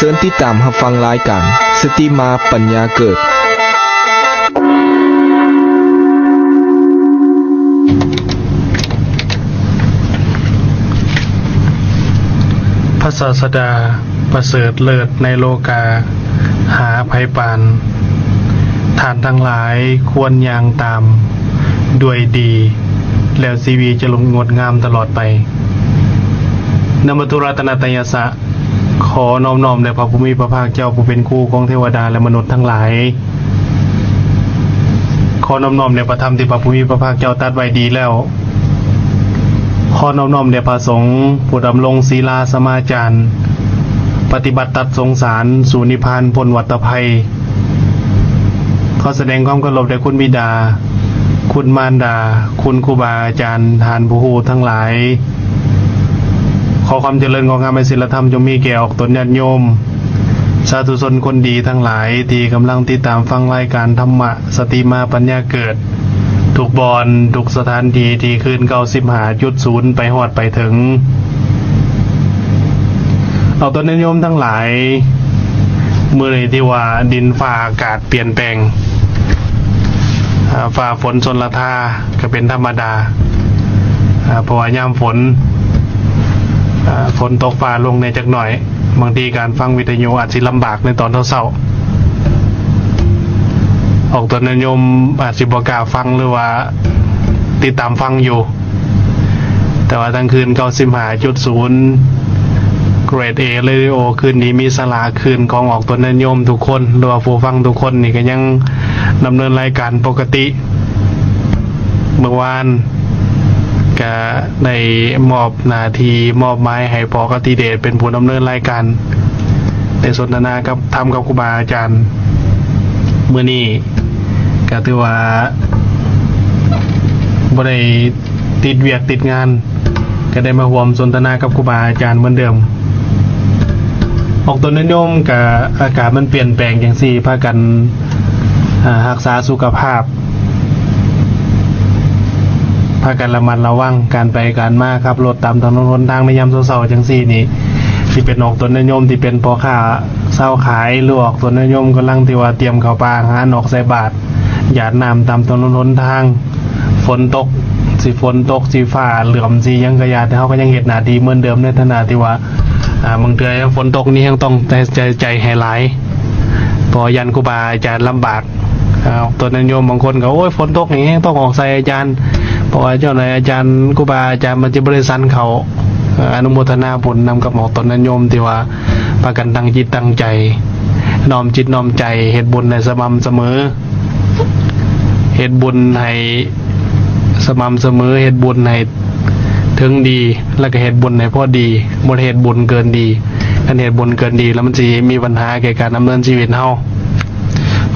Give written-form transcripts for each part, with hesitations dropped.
ชิญติดตามรับฟังรายการสตรีมาปัญญาเกิดพระศาสดาประเสริฐเลิศในโลกาหาภัยปานท่านทั้งหลายควรย่างตามด้วยดีแล้วชีวิตจะลงงดงามตลอดไปนมัตุรัตนตยสะขอน้อมแด่พระผู้มีพระภาคเจ้าผู้เป็นครูของเทวดาและมนุษย์ทั้งหลายขอน้อมแด่พระธรรมที่พระผู้มีพระภาคเจ้าตรัสไว้ดีแล้วขอน้อมแด่พระสงฆ์ผู้ดำรงศีลาสมาจารปฏิบัติตัดสงสารสู่นิพพานพ้นวัฏภัยขอแสดงความเคารพแด่คุณบิดาคุณมารดาคุณครูบาอาจารย์ทานผู้ฮู้ทั้งหลายขอความเจริญของงามศีลธรรมจงมีแก่ออกตนญาติโยมสาธุชนคนดีทั้งหลายที่กำลังติดตามฟังรายการธรรมะสตรีมาปัญญาเกิดทุกบอนทุกสถานที่ที่คืน95.0ไปฮอดไปถึงเอาตนญาติโยมทั้งหลายมื้อนี้ที่ว่าดินฟ้าอากาศเปลี่ยนแปลงฟ้าฝนชนละทาก็เป็นธรรมดาเพราะว่ายามฝนตกฟ้าลงในจักหน่อยบางทีการฟังวิทยุอาจสิลำบากในตอนเช้าออกตนนิยมอาจสิบ่กล้าฟังหรือว่าติดตามฟังอยู่แต่ว่าทั้งคืน95.0 เกรด A เรดิโอคืนนี้มีสลาคืนของออกตนนิยมทุกคนหรือว่าผู้ฟังทุกคนนี่ก็ยังดำเนินรายการปกติเมื่อวานก็ได้มอบหน้าที่มอบหมายให้ปกติเดชเป็นผู้ดำเนินรายการได้สนทนากับทำกับครูบาอาจารย์มื้อนี้ก็ถือว่าบ่ได้ติดเวียกติดงานก็ได้มาร่วมสนทนากับครูบาอาจารย์เหมือนเดิมออกตนนิยมกับอากาศมันเปลี่ยนแปลงจังซี่พากันรักษาสุขภาพพากันระมัดระวังการไปการมาขับรถตามถนนหนทางในยามเช้าๆจังซี่นี่สิเป็นออกตนนิยมที่เป็นพ่อค้าเช้าขายหรือออกตนนิยมกำลังที่ว่าเตรียมเข้าป่าหาหนอกใส่บาตรหยาดน้ำตามถนนหนทางฝนตกสิฟ้าเหลื่อมสิยังกระยาแต่เฮาก็ยังเฮ็ดหน้าที่เหมือนเดิมในฐานะที่ว่าบางเทื่อฝนตกนี่ยังต้องใจให้หลายพอยันครูบาอาจารย์ลำบากตนนิยมบางคนก็โอ้ยฝนตกนี่ยังต้องออกใส่อาจารย์เพราะว่าเจ้านายอาจารย์ครูบาอาจารย์มันจะบริสันเขาอนุโมทนาบุญนำกับหมอตนนิยมที่ว่าพากันตั้งจิตตั้งใจน้อมจิตน้อมใจเฮ็ดบุญในสม่ำเสมอเฮ็ดบุญให้สม่ำเสมอเฮ็ดบุญให้ถึงดีแล้วก็เฮ็ดบุญให้พอดีบ่เฮ็ดบุญเกินดีคันเฮ็ดบุญเกินดีแล้วมันสิมีปัญหาแก่การดำเนินชีวิตเฮา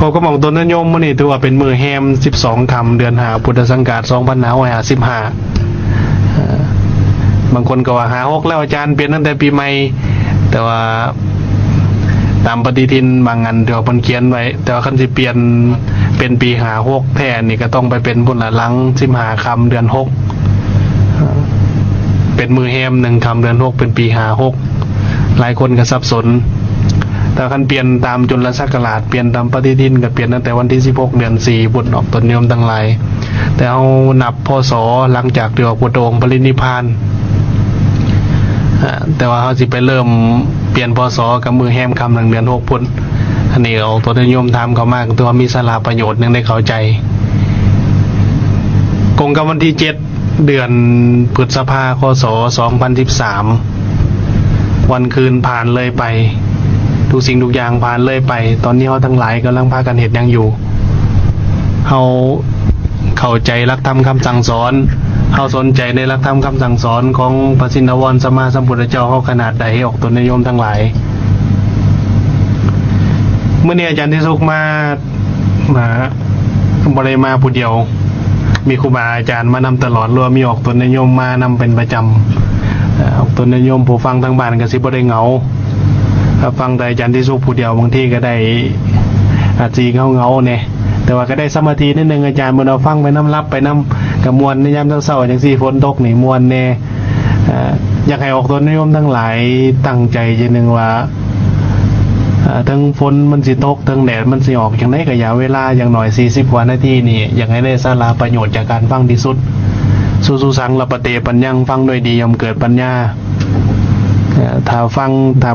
พอก็มองตนนิยมมื้อนี้ถือว่าเป็นมื้อแฮม12ค่ำเดือน5พุทธศักราช2555บางคนก็ว่า56แล้วอาจารย์เปลี่ยนตั้งแต่ปีใหม่แต่ว่าตามปฏิทินบางอันเดี๋ยวเพิ่นเขียนไว้แต่ว่าคันสิเปลี่ยนเป็นปี56แท้นี่ก็ต้องไปเป็นพุ่นละหลัง15ค่ำเดือน6เป็นมื้อแฮม1ค่ำเดือน6เป็นปี56หลายคนก็สับสนแต่คันเปลี่ยนตามจุลศักราชเปลี่ยนตามปฏิทินก็เปลี่ยนตั้งแต่วันที่16เดือน4บุญออกต้นนิยมทั้งหลายแต่เอานับพศหลังจากที่ออกพุทธองค์ปรินิพพานแต่ว่าเขาสิไปเริ่มเปลี่ยนพศกับมือแฮมคำหนึ่งเดือน6พุ่นอันนี้ออกต้นนิยมทำเขามากตัวมีสาระประโยชน์นึงได้เข้าใจกงกับวันที่7เดือนพฤษภาคมคศ2013วันคืนผ่านเลยไปทุกสิ่งทุกอย่างผ่านเลยไปตอนนี้เขาทั้งหลายกำลังพากันเฮ็ดหยังอยู่เขาเข้าใจหลักธรรมคำสั่งสอนเขาสนใจในหลักธรรมคำสั่งสอนของพระชินวรสัมมาสัมพุทธเจ้าเขาขนาดใดออกตนนิยมทั้งหลายเมื่อนี้อาจารย์ที่สุขมาบ่ได้มาผู้เดียวมีครูบาอาจารย์มานำตลอดรวมมีออกตนนิยมมานำเป็นประจำออกตนนิยมผู้ฟังทางบ้านก็สิบ่ได้เหงาฟังแต่อาจารย์ที่สุขผู้เดียวบางทีก็ได้อาจสิเหงาเนี่ยแต่ว่าก็ได้สมาธินิดนึงอาจารย์มื้อเราฟังไปน้ำรับไปน้ำกระมวลในยามเช้าๆจังซี่ฝนตกนี่มวลแน่อยากให้ออกตนนิยมทั้งหลายตั้งใจจังนึงว่า ทั้งฝนมันสิตกทั้งแดดมันสิออกอย่างไรก็อย่าเวลาอย่างหน่อย40กว่านาทีนี่อยากให้ได้สาระประโยชน์จากการฟังที่สุดสู้สังละปะเตปัญญังฟังด้วยดีย่อมเกิดปัญญาถ้า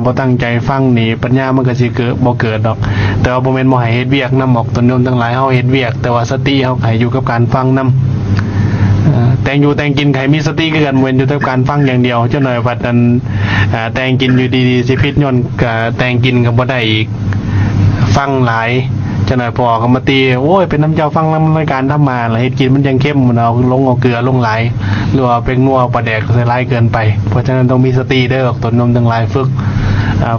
บ่ตั้งใจฟังนี่ปัญญามันก็สิเกิดบ่เกิดดอกแต่ว่าบ่แม่นบ่ให้เฮ็ดเวียกนำออกตนโยมทั้งหลายเฮาเฮ็ดเวียกแต่ว่าสติเฮาให้อยู่กับการฟังนำแต่งอยู่แต่งกินใครมีสติคือกันเว้นอยู่แต่การฟังอย่างเดียวเจ้าหน่อยบัดนั้นแต่งกินอยู่ดีๆสิพิษยนต์ก็แต่งกินก็บ่ได้อีกฟังหลายเจ้าหน่อยพอก็มาตีโอ้ยเป็นน้ำเจ้าฟังนำรายการทำมาแล้วเฮ็ดกินมันยังเข้มมันเอาลงเอาเกลือลงหลายหรือว่าเป็นนัวปลาแดกใส่หลายเกินไปเพราะฉะนั้นต้องมีสติเด้อตนนมทั้งหลายฝึก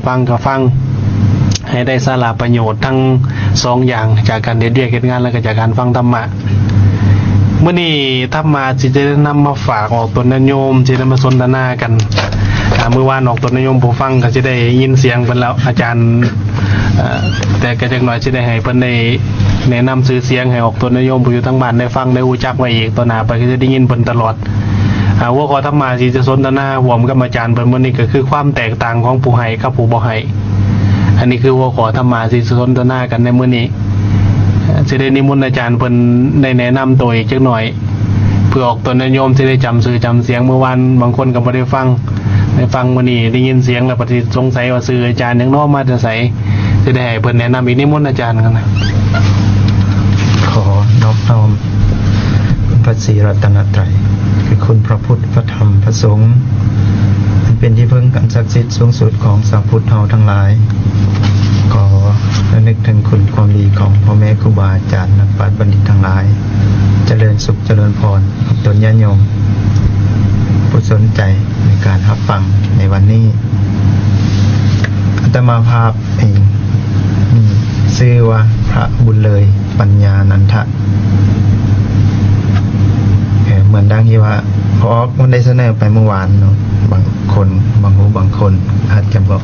ฟังก็ฟังให้ได้สาระประโยชน์ทั้ง2อย่างจากการเฮ็ดเวียกเฮ็ดงานแล้วก็จากการฟังธรรมะเมื่อนี้ธรรมะสิจะนำมาฝากออกตนโยมสิได้มาสนทนากันเมื่อวานออกตนโยมผู้ฟังก็สิได้ยินเสียงเพิ่นแล้วอาจารย์แต่ก็จักหน่อยสิได้ให้เพิ่นได้แนะนำชื่อเสียงให้ออกตนโยมผู้อยู่ทั้งบ้านได้ฟังได้รู้จักไว้อีกต่อหน้าไปก็จะได้ยินเพิ่นตลอดหัวข้อธรรมะสิจะสนทนาร่วมกับอาจารย์เพิ่นมื้อนี้ก็คือความแตกต่างของผู้ให้กับผู้บ่ให้อันนี้คือหัวข้อธรรมะสิสนทนากันในมื้อนี้สิได้นิมนต์อาจารย์เพิ่นได้แนะนำตัวอีกจักหน่อยเพื่อออกตนโยมสิได้จำชื่อจำเสียงเมื่อวานบางคนก็บ่ได้ฟังมื้อนี้ได้ยินเสียงแล้วปฏิสงสัยว่าชื่ออาจารย์หยังน้อมาแต่ไสสิได้ให้เพิ่นแนะนำอีกนิมนต์อาจารย์กันนะขอนอบน้อมคุณพระศรีรัตนตรัยคือคุณพระพุทธพระธรรมพระสงฆ์เป็นที่พึ่งกันศักดิ์สิทธิ์สูงสุดของชาวพุทธเฮาทั้งหลายขอระลึกถึงคุณความดีของพ่อแม่ครูบาอาจารย์นักปราชญ์บัณฑิตทั้งหลายเจริญสุขเจริญพรตนญาติโยมผู้สนใจในการรับฟังในวันนี้อาตมาภาพเองชื่อว่าพระบุญเลยปัญญานันทะเหมือนดังที่ว่าพอมันได้เสนอไปเมื่อวานเนาะบางคนบางคนอาจจะบอก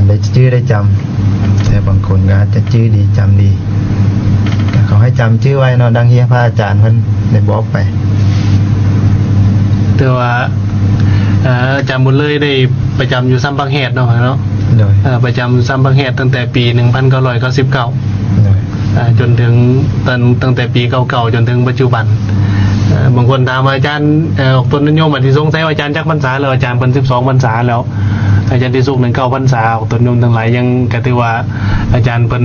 ได้ชื่อได้จำแต่บางคนก็อาจจะชื่อดีจำดีเขาให้จำชื่อไว้เนาะดังที่พระอาจารย์เพิ่นได้บอกไปแต่ว่าอาจารย์บุญเลยได้ประจำอยู่ซ้ำบางแฮดเนาะโดยประจำซ้ำบางแฮดตั้งแต่ปี1999จนถึงตั้งแต่ปี99จนถึงปัจจุบันบางคนถามอาจารย์ออกตนโยมที่สงสัยอาจารย์จักพรรษาแล้วอาจารย์เพิ่น12พรรษาแล้วอาจารย์ที่สุข19พรรษาออกตนโยมทั้งหลายยังก็ถือว่าอาจารย์เพิ่น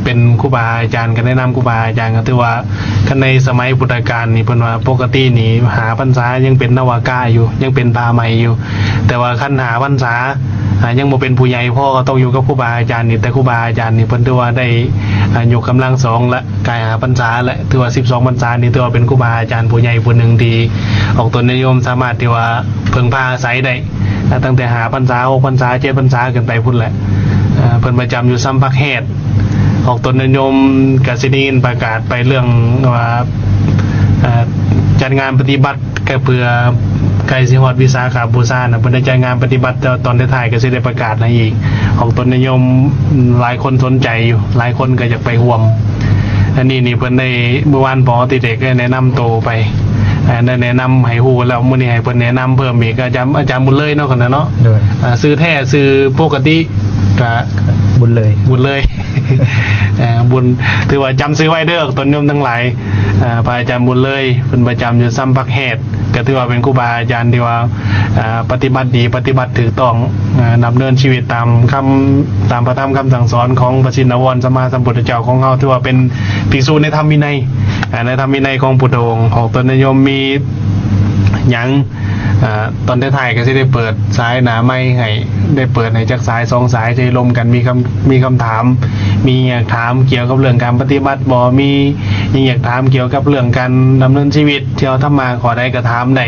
เป็นครูบาอาจารย์ก็แนะนำครูบาอาจารย์ก็ถือว่าคันในสมัยพุทธกาลนี่เพิ่นว่าปกตินี่หาพรรษายังเป็นนวากาอยู่ยังเป็นพาใหม่อยู่แต่ว่าคันหาพรรษายังบ่เป็นผู้ใหญ่พ่อก็ต้องอยู่กับครูบาอาจารย์นี่แต่ครูบาอาจารย์นี่เพิ่นถือว่าได้ยกกำลัง2และกายหาพรรษาและถือว่า12พรรษานี่ถือว่าเป็นครูบาอาจารย์ผู้ใหญ่ผู้หนึ่งที่ออกตนโยมสามารถที่ว่าเพิ่งพาอาศัยได้ตั้งแต่หาพรรษา6พรรษา7พรรษาขึ้นไปพุ่นแหละเพิ่นประจำอยู่ซ้ำพักแฮดออกตนโยมก็สิได้ยินประกาศไปเรื่องว่าจัดงานปฏิบัติก็เพื่อใกล้สิฮอดวิสาขบูชาน่ะเพิ่นได้จัดงานปฏิบัติตอนท้ายๆก็สิได้ประกาศให้อีกของตนโยมหลายคนสนใจอยู่หลายคนก็อยากไปร่วมอันนี้นี่เพิ่นได้เมื่อวานปอติเด็กได้แนะนำโตไปได้แนะนำให้ฮู้แล้วมื้อนี้ให้เพิ่นแนะนำเพิ่มอีกอาจารย์บุญเลยเนาะคั่นน่ะเนาะซื้อแท้ซื้อปกติก็บุญเลยบุญถือว่าจำซื้อไว้เด้อตนโยมทั้งหลายพระอาจารย์บุญเลยเป็นประจำอยู่ซ้ำพักแฮดก็ถือว่าเป็นครูบาอาจารย์ที่ว่าปฏิบัติดีปฏิบัติถูกต้องดำเนินชีวิตตามพระธรรมคำสั่งสอนของพระชินวรสัมมาสัมพุทธเจ้าของเฮาถือว่าเป็นภิกษุในธรรมวินัยในธรรมวินัยของพุทธองค์ของตนโยมมีหยังตอนท้ายๆก็สิได้เปิดสายหนาไม้ให้ได้เปิดให้จักสาย2สายจะลมกันมีคำถามมีอยากถามเกี่ยวกับเรื่องการปฏิบัติบ่มีอยากถามเกี่ยวกับเรื่องการดำเนินชีวิตที่เราทำมาขอได้ก็ถามได้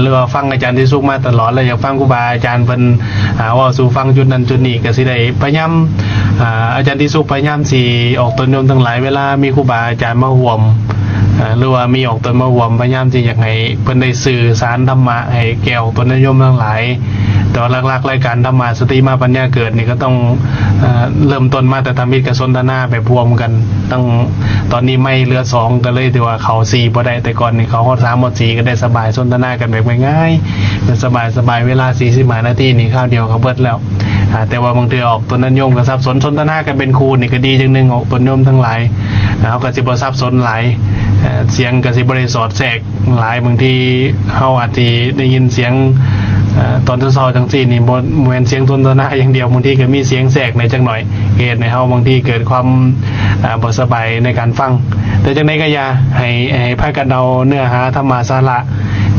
หรือว่าฟังอาจารย์ที่สุขมาตลอดแล้วอยากฟังครูบาอาจารย์เพิ่นว่าสู่ฟังจุดนั้นจุดนี้ก็สิได้พยายามอาจารย์ที่สุขพยายามสิออกตนโยมทั้งหลายเวลามีครูบาอาจารย์มาร่วม หรือว่ามีออกตนมาหวมพยายามที่อยากให้เพิ่นได้สื่อสารธรรมะให้แก่ออกตนนิยมทั้งหลายแต่ว่าหลักๆรายการธรรมะสติมาปัญญาเกิดนี่ก็ต้องเริ่มต้นมาแต่ทำมิตรกับสนทนาแบบรวมกันต้องตอนนี้ไม่เหลือ2ก็เลยที่ว่าเขา4บ่ได้แต่ก่อนนี่เขาฮอด3ฮอด4ก็ได้สบายสนทนากันแบบง่ายๆเป็นสบายเวลา45นาทีนี่ข้าวเดียวเขาเบิดแล้วแต่ว่าบางทีออกตนนิยมก็สับสนสนทนากันเป็นครูนี่ก็ดีจังนึงออกตนนิยมทั้งหลายเขาก็สิบ่สับสนหลายเสียงก็สิบ่ได้สอดแทรกหลายบางทีเฮาอาจสิได้ยินเสียงตอนเช้าๆจังซี่นี่บ่แม่นเสียงสนทนาอย่างเดียวบางทีก็มีเสียงแทรกในจังหน่อยเหตุให้เฮาบางทีเกิดความบ่สบายในการฟังแต่จังได๋ก็อย่าให้พากันเอาเนื้อหาธรรมะสาระ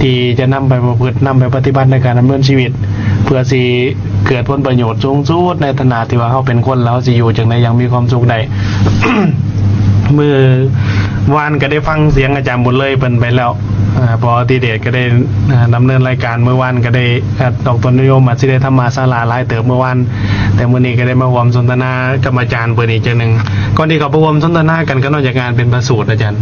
ที่จะนำไปประพฤตินำไปปฏิบัติในการดำเนินชีวิตเพื่อสิเกิดผลประโยชน์สูงสุดในฐานะที่ว่าเฮาเป็นคนแล้วสิอยู่จังได๋อย่างมีความสุขได้ มือวานก็ได้ฟังเสียงอาจารย์บุญเลยเพิ่นไปแล้วพอทีเดชก็ได้ดำเนินรายการเมื่อวานก็ได้ดอกต้นนิยมอาจสิได้ธรรมะสาระหลายเติบเมื่อวานแต่มื้อนี้ก็ได้มาร่วมสนทนากับอาจารย์เพิ่นอีกจังนึงก่อนที่เขาร่วมสนทนากันก็นอกจากงานเป็นประสูตรอาจารย์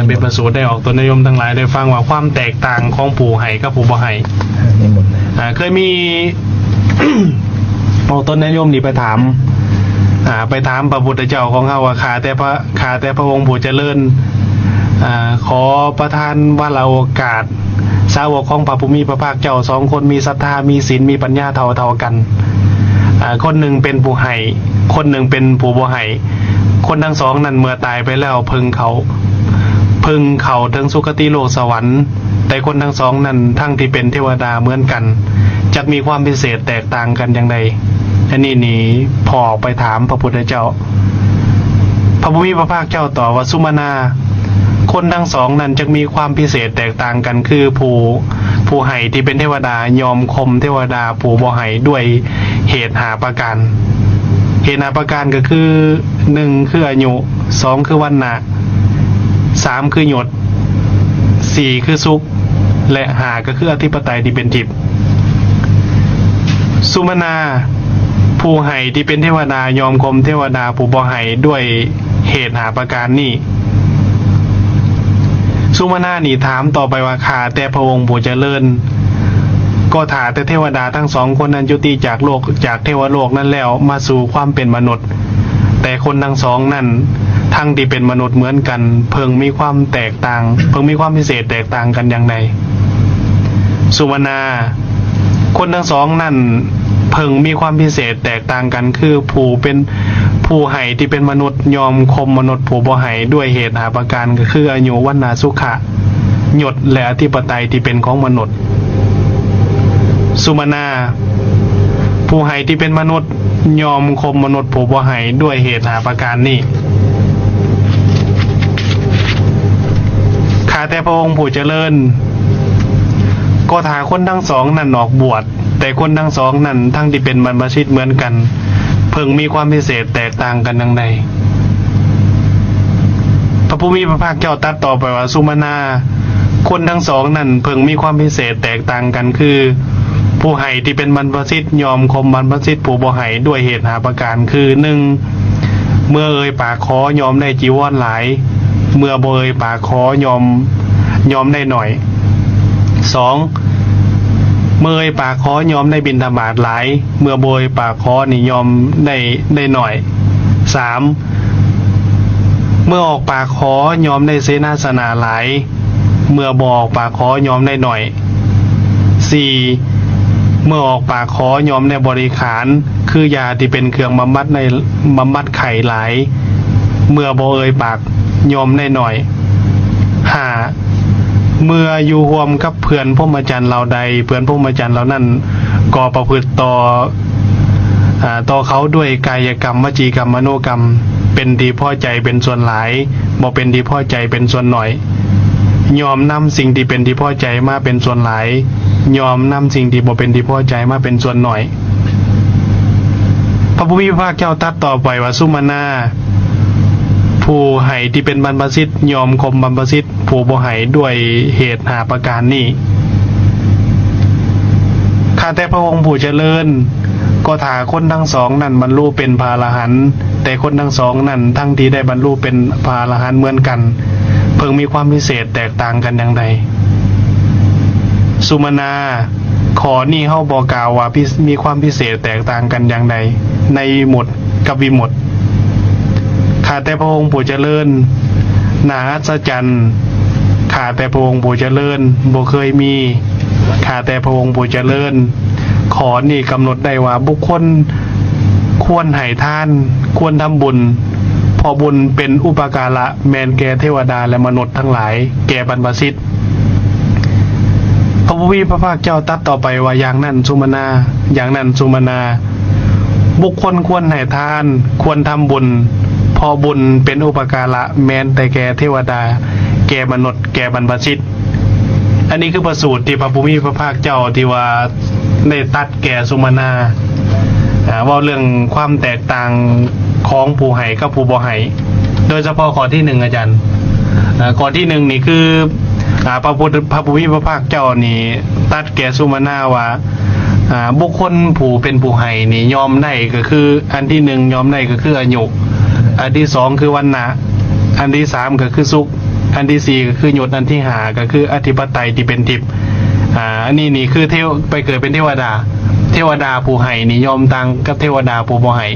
เป็นประสูตรได้ออกต้นนิยมทั้งหลายได้ฟังว่าความแตกต่างของผู้ให้กับผู้บ่ให้นี่หมดเลย เคยมี ออกต้นนิยมนี่ไปถามพระพุทธเจ้าของเขาว่าข้าแต่พระองค์ผู้เจริญขอประทานว่าเราโอกาสสาวกของพระผู้มีพระภาคเจ้า2คนมีศรัทธามีศีลมีปัญญาเท่ากันคนหนึ่งเป็นผู้ให้คนหนึ่งเป็นผู้บ่ให้คนทั้งสองนั้นเมื่อตายไปแล้วพึงเขาถึงสุคติโลกสวรรค์แต่คนทั้งสองนั้นทั้งที่เป็นเทวดาเหมือนกันจะมีความพิเศษแตกต่างกันอย่างไรอันนี้นี่พอไปถามพระพุทธเจ้าพระผู้มีพระภาคเจ้าตอบว่าสุมาณาคนทั้งสองนั้นจะมีความพิเศษแตกต่างกันคือผู้ให้ที่เป็นเทวดายอมข่มเทวดาผู้บ่ให้ด้วยเหตุหาประการเหตุหาประการก็คือ1คืออายุ2คือวรรณะ3คือหยด4คือสุขและ5ก็คืออธิปไตยที่เป็นทิพย์สุมาณาผู้ให้ที่เป็นเทวดายอมข่มเทวดาผู้บ่ให้ด้วยเหตุหาประการนี้สุมาณานี่ถามต่อไปว่าข้าแต่พระองค์ผู้เจริญก็ถาแต่เทวดาทั้ง2คนนั้นยุติจากโลกจากเทวโลกนั้นแล้วมาสู่ความเป็นมนุษย์แต่คนทั้ง2นั้นทั้งที่เป็นมนุษย์เหมือนกันเพิ่งมีความแตกต่างเพิ่งมีความพิเศษแตกต่างกันอย่างไรสุมาณาคนทั้ง2นั้นเพิ่งมีความพิเศษแตกต่างกันคือผู้ให้ที่เป็นมนุษย์ยอมข่มมนุษย์ผู้บ่ให้ด้วยเหตุหาประการก็คืออายุวรรณะสุขะหยดและอธิปไตยที่เป็นของมนุษย์สุมาณาผู้ให้ที่เป็นมนุษย์ยอมข่มมนุษย์ผู้บ่ให้ด้วยเหตุหาประการนี้ข้าแต่พระองค์ผู้เจริญก็ถาคนทั้งสองนั้นออกบวชแต่คนทั้งสองนั้นทั้งที่เป็นบรรพชิตเหมือนกันเพิ่งมีความพิเศษแตกต่างกันดังใดพระผู้มีพระภาคเจ้าตรัสต่อไปว่าสุมาณาคนทั้งสองนั้นเพิ่งมีความพิเศษแตกต่างกันคือผู้ให้ที่เป็นบรรพชิตยอมข่มบรรพชิตผู้บ่ให้ด้วยเหตุหาประการคือ1เมื่อเอ่ยปากขอยอมได้จีวรหลายเมื่อบ่เอ่ยปากขอยอมได้หน่อย2เมื่อเอ่ยปากขอยอมได้บิณฑบาตหลายเมื่อบ่เอ่ยปากขอนี่ยอมได้หน่อย3เมื่อออกปากขอยอมได้เสนาสนะหลายเมื่อบ่ออกปากขอยอมได้หน่อย4เมื่อออกปากขอยอมได้บริขารคือยาที่เป็นเครื่องบำบัดไข้หลายเมื่อบ่เอ่ยปากยอมได้หน่อย5เมื่ออยู่ร่วมกับเพื่อนพรหมจรรย์เหล่าใดเพื่อนพรหมจรรย์เหล่านั้นก็ประพฤติต่อเขาด้วยกายกรรมวจีกรรมมโนกรรมเป็นที่พอใจเป็นส่วนหลายบ่เป็นที่พอใจเป็นส่วนน้อยยอมนำสิ่งที่เป็นที่พอใจมาเป็นส่วนหลายยอมนำสิ่งที่บ่เป็นที่พอใจมาเป็นส่วนน้อยพระผู้มีพระภาคเจ้าตรัสต่อไปว่าสุมาณาผู้ให้ที่เป็นบรรพชิตยอมข่มบรรพชิตผู้บ่ให้ด้วยเหตุหาประการนี้ข้าแต่พระองค์ผู้เจริญก็ถาคนทั้งสองนั้นบรรลุเป็นพระอรหันต์แต่คนทั้งสองนั้นทั้งที่ได้บรรลุเป็นพระอรหันต์เหมือนกัน เพิ่งมีความพิเศษแตกต่างกันอย่างใดสุมาณาขอนี่เฮาบอกกล่าวว่ามีความพิเศษแตกต่างกันอย่างใดในหมดกับวิมุตติข้าแต่พระองค์ผู้เจริญนาอัศจรรย์ข้าแต่พระองค์ผู้เจริญบ่เคยมีข้าแต่พระองค์ผู้เจริญขอนี่กำหนดได้ว่าบุคคลควรให้ทานควรทำบุญเพอบุญเป็นอุปการะแมนแก่เทวดาและมนุษย์ทั้งหลายแก่บรรพชิตพระผู้มีพระภาคเจ้าตรัสต่อไปว่าอย่างนั้นสุมาณาอย่างนั้นสุมาณาบุคคลควรให้ทานควรทำบุญพอบุญเป็นอุปการะแม้แต่แก่เทวดาแก่มนุษย์แก่บรรพชิตอันนี้คือประสูตรที่พระผู้มีพระภาคเจ้าที่ว่าได้ตรัสแก่สุมาณาว่าเรื่องความแตกต่างของผู้ให้กับผู้บ่ให้โดยเฉพาะข้อที่หนึ่งอาจารย์ข้อที่หนึ่งนี่คือพระผู้มีพระภาคเจ้านี่ตรัสแก่สุมาณาว่าบุคคลผู้เป็นผู้ให้นี่ยอมได้ก็คืออันที่หนึ่งยอมได้ก็คืออายุอันที่สองคือวรรณะอันที่สามก็คือสุขอันที่สี่ก็คือหยดอันที่ห้าก็คืออธิปไตยที่เป็นทิพย์อันนี้นี่คือไปเกิดเป็นเทวดาผู้ให้นี่ยอมต่างกับเทวดาผู้บ่ให้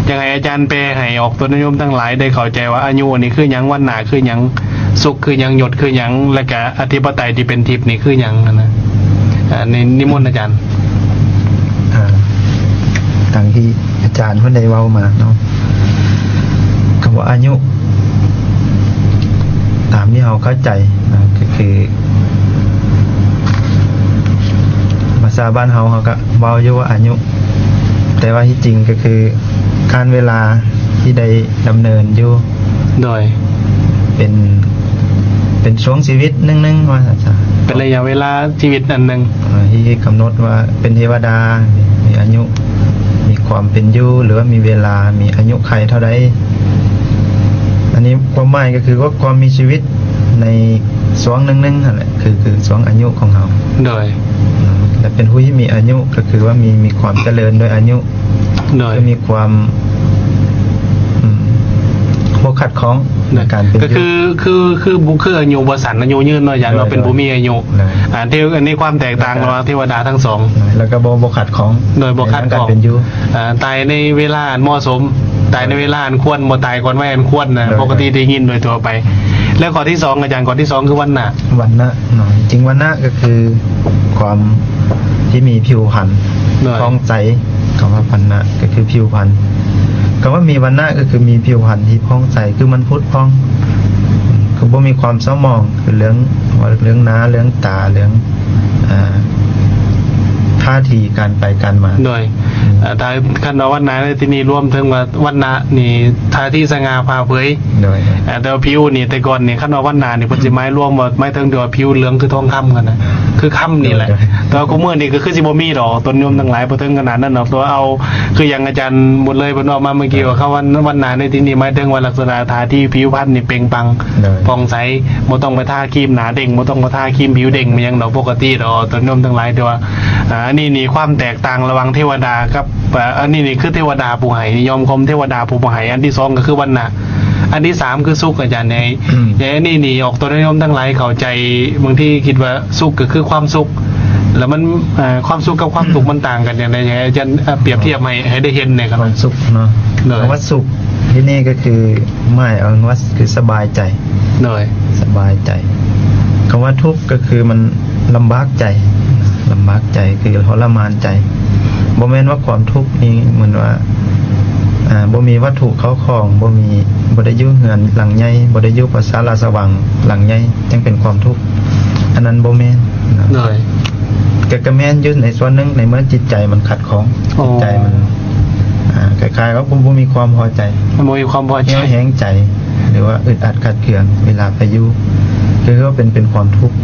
ยังไงอาจารย์แปลให้ออกตัวนิยมทั้งหลายได้เข้าใจว่าอายุนี่คือหยังวรรณะคือหยังสุขคือหยังหยดคือหยังและก็อธิปไตยที่เป็นทิพย์นี่คือหยังนะนี่นิมนต์อาจารย์ทางที่อาจารย์เพิ่นได้เว้ามาเนาะคำว่าอายุตามที่เราเข้าใจนะก็คือภาษาบ้านเฮาก็เว้าอยู่ว่าอายุแต่ว่าที่จริงก็คือการเวลาที่ได้ดำเนินอยู่โดยเป็นช่วงชีวิตนึงๆว่าซะเป็นระยะเวลาชีวิตอันนึงที่กำหนดว่าเป็นเทวดามีอายุมีความเป็นอยู่หรือว่ามีเวลามีอายุขัยเท่าใดอันนี้ความหมายก็คือว่าความมีชีวิตในช่วงนึงๆนั่นแหละคือช่วงอายุของเราโดยและเป็นผู้ที่มีอายุก็คือว่ามีความเจริญโดยอายุโดยมีความบ่ขัดข้องในการเป็นก็คืออายุบ่สั้นอายุยืนเนาะอย่างเราเป็นผู้มีอายุอันนี้ความแตกต่างระหว่างเทวดาทั้งสองแล้วก็บ่ขัดข้องโดยบ่ขัดข้องตายในเวลาอันเหมาะสมตายในเวลาอันควรบ่ตายก่อนวัยอันควรนะปกติได้ยินโดยตัวไปแล้วข้อที่2อาจารย์ข้อที่2คือวรรณะหน่อยจริงวรรณะก็คือความที่มีผิวพรรณพองใสคำว่าวรรณะก็คือผิวพรรณคำว่ามีวรรณะก็คือมีผิวพรรณที่พองใสคือมันพุทธพองคือบ่มีความเศร้าหมองคือเรื่องหน้าเรื่องตาเรื่องท่าทีการไปการมาโดยถ้าคันว่าวันณะในที่นี้รวมถึงว่าวันณะนี่ท่าที่สง่าผ่าเผยโดยแต่ผิวนี่แต่ก่อนนี่คันว่าวันณะนี่เพิ่นสิหมายรวมว่าหมายถึงว่าผิวเหลืองคือทองคำกันนะคือค่ำนี่แหละแต่ว่ากูมื้อนี้ก็คือสิบ่มีดอกต้นยมทั้งหลายบ่ถึงขนาดนั้นดอกตัวเอาคืออย่างอาจารย์หมดเลยเพิ่นออกมาเมื่อกี้ว่าเขาวันณะในที่นี้หมายถึงว่าลักษณะท่าที่ผิวพรรณนี่เปล่งปลั่งผ่องใสบ่ต้องไปทาครีมหนาเด้งบ่ต้องไปทาครีมผิวเด้งมันยังดอกปกติดอกต้นยมทั้งหลายแต่ว่าอันนี้นี่ความแตกต่างระหว่างเทวดากับอันนี้นี่คือเทวดาผู้ให้ยอมคมเทวดาผู้บ่ให้อันที่2ก็คือวรรณะอันที่3คือสุขอาจารย์ในนี่ออกตัวนิยมทั้งหลายเข้าใจบางที่คิดว่าสุขก็คือความสุขแล้วมันความสุขกับความทุกข์มันต่างกันอย่างไรอาจารย์เปรียบเทียบให้ได้เห็นเนี่ยครับความสุขเนาะคำว่าสุขที่นี่ก็คือไม่เอาว่าคือสบายใจเลยสบายใจคำว่าทุกข์ก็คือมันลำบากใจคือทรมานใจบ่แม่นว่าความทุกข์นี้เหมือนว่าบ่มีวัตถุเข้าของบ่ได้อยู่เฮือนหลังใหญ่บ่ได้อยู่ปราสาทราชวังหลังใหญ่จึงเป็นความทุกข์อันนั้นบ่แม่นเลยก็แม่นอยู่ในส่วนนึงในเมื่อจิตใจมันขัดข้องจิตใจมันคล้ายๆว่าบ่มีความพอใจบ่มีความพอใจแห้งใจหรือว่าอึดอัดขัดเคืองเวลาไปอยู่คือว่าเป็นความทุกข์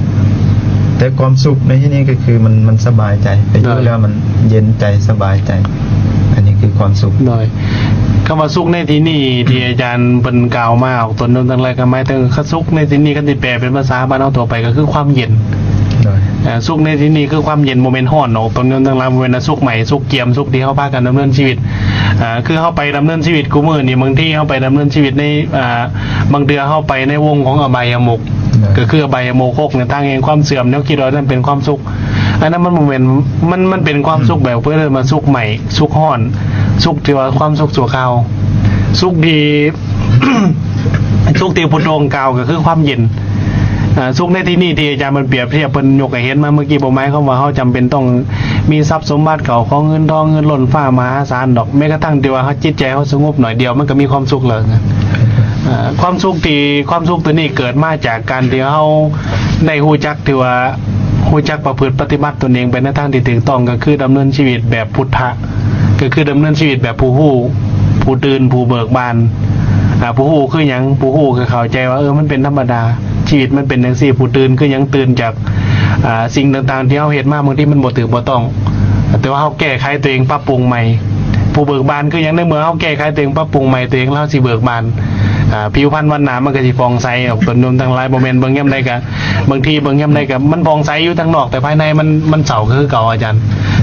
แต่ความสุขในที่นี้ก็คือมันสบายใจไปอยู่แล้วมันเย็นใจสบายใจอันนี้คือความสุขโดยคำว่าสุขในที่นี้ที่อาจารย์เพิ่นกล่าวมาออกต้นนั้นอะไรก็หมายถึงสุขในที่นี้ก็สิแปลเป็นภาษาบ้านเราทั่วไปก็คือความเย็นสุขในที่นี้คือความเย็นโมเมนต์ฮ้อนออกต้นนั้นทั้งหลายโมเมนต์สุขใหม่สุขเกียมสุขที่เฮาพากันดำเนินชีวิต คือเข้าไปดำเนินชีวิตกูมือนี่บางที่เข้าไปดำเนินชีวิตในบางเดือเข้าไปในวงของอบายมุกก็คืออบายโมโคกเนี่ยทางเองความเสื่อมเนี่ยคิดว่านั่นเป็นความสุขอันนั้นมันมันเป็นความสุขแบบเพื่อมาสุขใหม่สุขห้อนสุขที่ว่าความสุขสัวคราวสุขดี สุขที่พุทโธงกล่าวก็คือความเย็นสุขในที่นี่ที่อาจารย์มันเปรียบเทียบเป็นยกให้เห็นมาเมื่อกี้บอกไหมเขาว่าเขาจำเป็นต้องมีทรัพย์สมบัติเก่าของเงินทองเงินหล่นฟ้ามหาศาลดอกแม้กระทั่งที่ว่าเขาจิตใจเขาสงบหน่อยเดียวมันก็มีความสุขเลยความสุขตัวนี้เกิดมาจากการที่เขาได้ฮู้จักที่ว่าฮู้จักประพฤติปฏิบัติตนเองไปในทางที่ถูกต้องก็คือดำเนินชีวิตแบบพุทธะก็คือดำเนินชีวิตแบบผู้ฮู้ผู้ตื่นผู้เบิกบานผู้ฮู้คือหยังผู้ฮู้คือเข้าใจว่ามันเป็นธรรมดาชีวิตมันเป็นจังซี่ผู้ตื่นคือหยังตื่นจากสิ่งต่างๆที่เขาเฮ็ดมาบางทีมันบ่ถูกบ่ต้องแต่ว่าเขาแก้ไขตัวเองปรับปรุงใหม่ผู้เบิกบานคือหยังในเมื่อเขาแก้ไขตัวเองปรับปรุงใหม่ตัวเองแล้วสิเบิกบานผิวพรรณวันหนามันก็สิฟองใสออกต้นนมทั้งหลายบ่แม่นเบิ่งย่ำใดก็บางทีเบิ่งย่ำใดก็มันฟองใสอยู่ทางนอกแต่ภายในมันเศร้าคือเก่าอาจารย์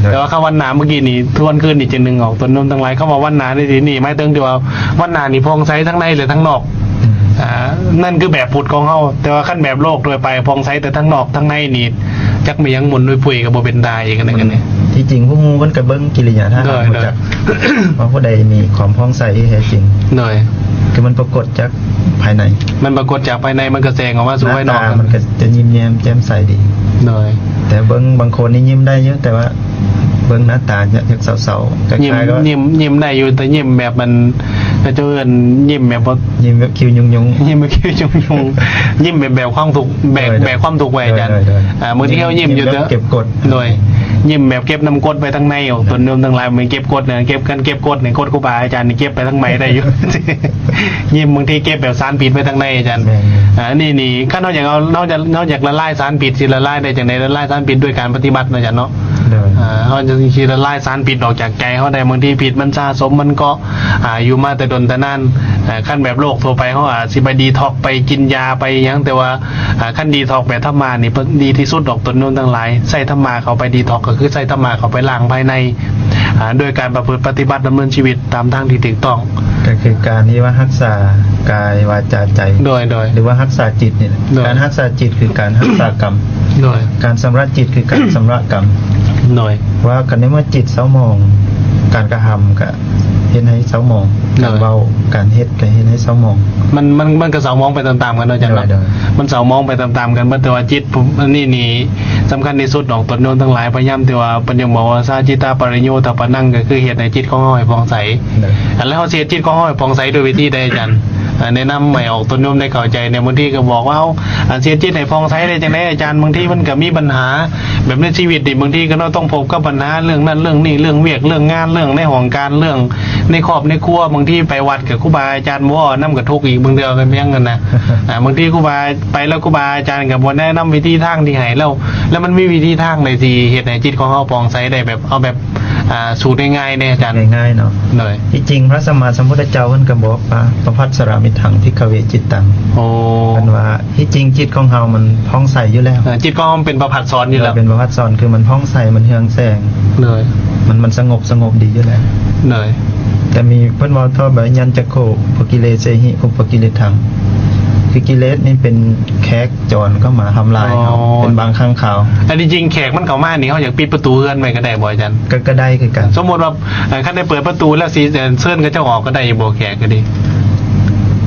แต่ว่าคำวันหนาเมื่อกี้นี่ทวนคืนนี่จะนึงออกต้นนมทั้งหลายเขาว่าวันหนาในที่นี่หมายถึงที่ว่าวันหนานี่ฟองใสทั้งในหรือทั้งนอกนั่นคือแบบพุทธของเฮาแต่ว่าขั้นแบบโลกโดยไปฟองใสแต่ทั้งนอกทั้งในนี่จักมีหยังหมุนด้วยปุ๋ยก็บ่เป็นตายอีกนั่นกันนี่ที่จริงผู้ฮู้มันก็เบิ่งกิริยาท่าทางรู้จักว่าผู้ใดมีความผ่องใสที่แท้จริงหน่อยคือมันปรากฏจากภายในมันปรากฏจากภายในมันก็แสงออกมาสู่ภายนอกมันก็จะยิ้มแย้มแจ่มใสดีหน่อยแต่บางคนนี่ยิ้มได้เยอะแต่ว่าเบิ่งหน้าตาเนี่ยเศร้าๆคล้ายๆก็ยิ้มได้อยู่แต่ยิ้มแบบมันจะเอิ้นยิ้มแบบยิ้มแบบคิ้วยุงๆยิ้มแบบคิ้วยุงๆยิ้มแบบความทุกข์แบบความทุกข์ไว้อาจารย์บางทีเขายิ้มอยู่เก็บกดหน่อยยิ้มแบบเก็บน้ำกดไปทั้งในออกตัวเดิมทั้งหลายมันเก็บกดเนี่ยเก็บกดเนี่ยกดครูบาอาจารย์นี่เก็บไปทั้งไหมได้อยู่ ยิ้มบางทีเก็บแบบสารพิษไปทั้งในอาจารย์นี่ข้านอกจากละลายสารพิษสิละลายได้จากไหนละลายสารพิษด้วยการปฏิบัตินะอาจารย์เนาะเขาจะทีละลายสารพิษออกจากใจเขาได้บางทีพิษมันสะสมมันก็อยู่มาแต่ดนแต่นั่นขั้นแบบโรคทั่วไปเขาสิไปดีท็อกไปกินยาไปยังแต่ว่าขั้นดีท็อกแบบธรรมานี่ดีที่สุดดอกต้นนู้นทั้งหลายใส่ธรรมาเขาไปดีท็อกก็คือใส่ธรรมาเขาไปล้างภายในโดยการประพฤติปฏิบัติดำเนินชีวิตตามทางที่ถูกต้องก็คือการที่ว่ารักษากายวาจาใจโดยหรือว่ารักษาจิตเนี่ยการรักษาจิตคือการรักษากรรมโดยการสำระจิตคือการสำระกรรมโดยว่ากันในเมื่อจิตเศร้าหมองการกระทำก็เฮ็ดให้เศร้าหมองการเบาการเฮ็ดก็เฮ็ดให้เศร้าหมองมันก็เศร้ามองไปตามๆกันเนาะอาจารย์มันเศร้ามองไปตามๆกันแต่ว่าจิตอันนี้สำคัญที่สุดของตนโน้นทั้งหลายพยายามที่ว่าปัญญาบอกว่าสาจิตาปริโยตปนังก็คือเหตุในจิตของเฮาให้ผ่องใสแล้วเฮาเสียจิตของเฮาให้ผ่องใสโดยวิธีใดอาจารย์แนะนำใหม่ออกตนโน้นได้เข้าใจในบางทีก็บอกว่าเสียจิตให้ผ่องใสได้จังได๋อาจารย์บางทีมันก็มีปัญหาแบบในชีวิตนี่บางทีก็ต้องพบกับปัญหาเรื่องนั้นเรื่องนี้เรื่องเวียกเรื่องงานเรื่องในห้องการเรื่องในครอบในครัวบางทีไปวัดกับครูบาอาจารย์บ่นำกับทุกข์อีกบางเดือกันเพียงกันนะบางทีครูบาไปแล้วครูบาอาจารย์ก็บ่แนะนำวิธีทางที่ให้แล้วมันมีวิธีทางใดสิเฮ็ดให้จิตของเฮาผ่องใสได้แบบเอาแบบสูตรง่ายๆเนี่ยอาจารย์ง่ายๆเนาะเลยที่จริงพระสัมมาสัมพุทธเจ้าเพิ่นก็บอกว่าประภัสสรามิถังภิกขเวจิตตังโอ้เพิ่นว่าที่จริงจิตของเฮามันผ่องใสอยู่แล้วจิตของเฮาเป็นประภัสสรอยู่แล้วเป็นประภัสสรคือมันผ่องใสมันเฮืองแสงเลยมันสงบดีอยู่แล้วเลยแต่มีเพิ่นว่าท่อแบบยันจักโคภกิเลเสหิอุปกิเลทังคือกิเลสนี่เป็นแขกจรก็มาทำลายเฮาเป็นบางครั้งคราวอันนี้จริงแขกมันเข้ามานี่เฮาอยากปิดประตูเฮือนไว้ก็ได้บ่อาจารย์ก็ได้คือกันสมมุติว่าคันได้เปิดประตูแล้วสิเชิญก็จะออกก็ได้บ่แขกก็ดี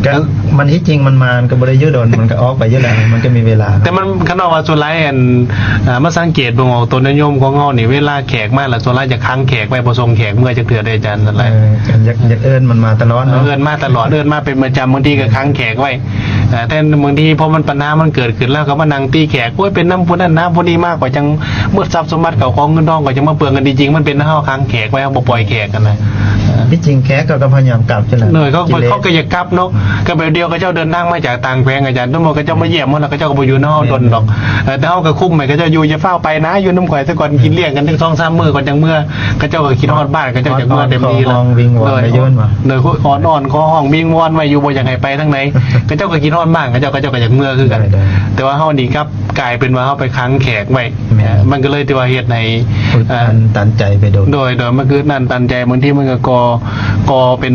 ก็มันที่จริงมันก็บ่ได้ยืดดนมันก็ออกไปเยอะแล้วมันก็มีเวลาแต่มันคันว่าส่วนหลายมาสังเกตเบิ่งออกตัวนิยมของเฮานี่เวลาแขกมาแล้วส่วนหลายจะค้างแขกไว้บ่ส่งแขกเมื่อจะเถื่อได้อาจารย์นั่นแหละอยากเอิ้นมันมาตลอดเนาะเอิ้นมาตลอดเอิ้นมาเป็นประจำบางทีก็ค้างแขกไว้แต่บางทีพอมันปัญหามันเกิดขึ้นแล้วก็มานั่งตีแขกโอ้ยเป็นน้ำพุ่นนั่นน้ำพุ่นนี้มากกว่าจังเมื่อทรัพย์สมบัติเก่าของเงินทองก็จังมาเปลืองกันจริงๆมันเป็นเฮาค้างแขกไว้เฮาบ่ปล่อยแขกกันนะที่จริงแขกก็พยายามกลับจังได๋เขาก็อยากกลับเนาะ ก็แบบเดียวก็เจ้าเดินทางมาจากต่างแขวงอาจารย์ทั้งหมดก็เจ้ามาเยี่ยมมันแล้วก็เจ้าก็บ่อยู่นอกดนดอกแต่เฮาก็คุ้มให้ก็เจ้าอยู่จะเฝ้าไปนะอยู่น้ำข่อยซะก่อนกินเลี้ยงกันถึง 2-3 มื้อก่อนจังเมื่อก็เจ้าก็คิดฮอดบ้านก็เจ้าจังเมื่อเต็มที่แล้ว วิงวอนไปเยอะมา โดยอ่อนขอห้องวิงวอนไว้อยู่บ่อยากให้ไปทั้งไหนก็เจ้าก็คิดฮอดบ้านก็เจ้าก็อยากเมื่อคือกันแต่ว่าเฮานี่ครับกลายเป็นว่าเฮาไปค้างแขกไว้มันก็เลยที่ว่าเฮ็ดให้ตันใจไปโดยมันคือนั่นตันใจบางทีมันก็ก่อเป็น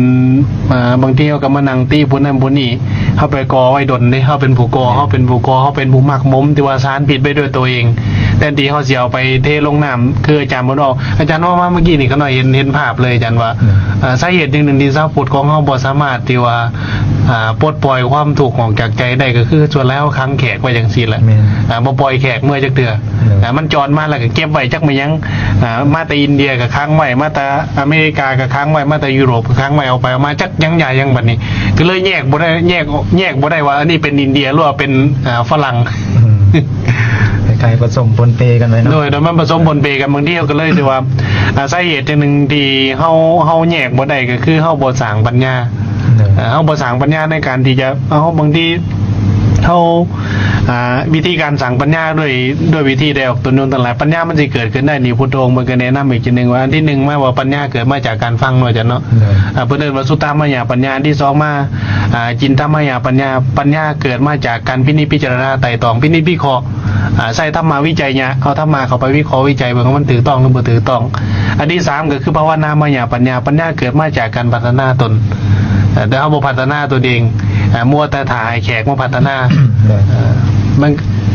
บางทีเฮาก็มานั่งตีผู้นั้นผู้นี้เฮาไปก่อไว้ดนเด้เฮาเป็นผู้ก่อเฮาเป็นผู้มักมมที่ว่าสารผิดไปด้วยตัวเองแต่ที่เฮาสิเอาไปเทลงน้ำคืออาจารย์บ่บอกอาจารย์ว่าเมื่อกี้นี่ก็หน่อยเห็นภาพเลยอาจารย์ว่าสาเหตุหนึ่งที่ชาวพุทธของเฮาบ่สามารถที่ว่าปลดปล่อยความทุกข์ออกจากใจได้ก็คือส่วนแล้วค้างแขกไว้จังซี่แหละบ่ปล่อยแขกเมื่อจักเทื่อมันจรมาแล้วก็เก็บไว้จักมื้อยังมาแต่อินเดียก็ค้างไว้มาแต่อเมริกาก็ค้างไว้มาแต่ยุโรปก็ค้างไว้เอาไปเอามาจักยังใหญ่ยังบัดนี้ก็เลยแยกบ่ได้ว่าอันนี้เป็นอินเดียหรือว่าเป็นฝรั่งใครผสมปนเปกันไว้เนาะโดยมันผสมปนเปกันบางทีก็เลยสิว่าสาเหตุนึงที่เฮาแยกบ่ได้ก็คือเฮาบ่สร้างปัญญาเฮาบ่สร้างปัญญาในการที่จะบางทีเฮาวิธีการสั่งปัญญาด้วยวิธีใดออกตัวนู้นต่างหลายปัญญามันสิเกิดขึ้นได้นี่พุทโธมันก็แนะนำอีกทีนึงว่าอันที่1มาว่าปัญญาเกิดมาจากการฟังเนาะจ้ะเนาะเพิ่นเรียกว่าสุตตามยปัญญาที่2มาจินตามยปัญญาเกิดมาจากการพินิจพิจารณาไต่ตองพินิจพิเคราะห์ใส่ธรรมะวิจัยเนี่ยเอาธรรมะเข้าไปวิเคราะห์วิจัยว่ามันถูกต้องหรือบ่ถูกต้องอันที่3ก็คือภาวนามยปัญญาเกิดมาจากการพัฒนาตนแต่เฮาบ่พัฒนาตัวเองมัวแต่ถ่ายแขกมาพัฒนามัน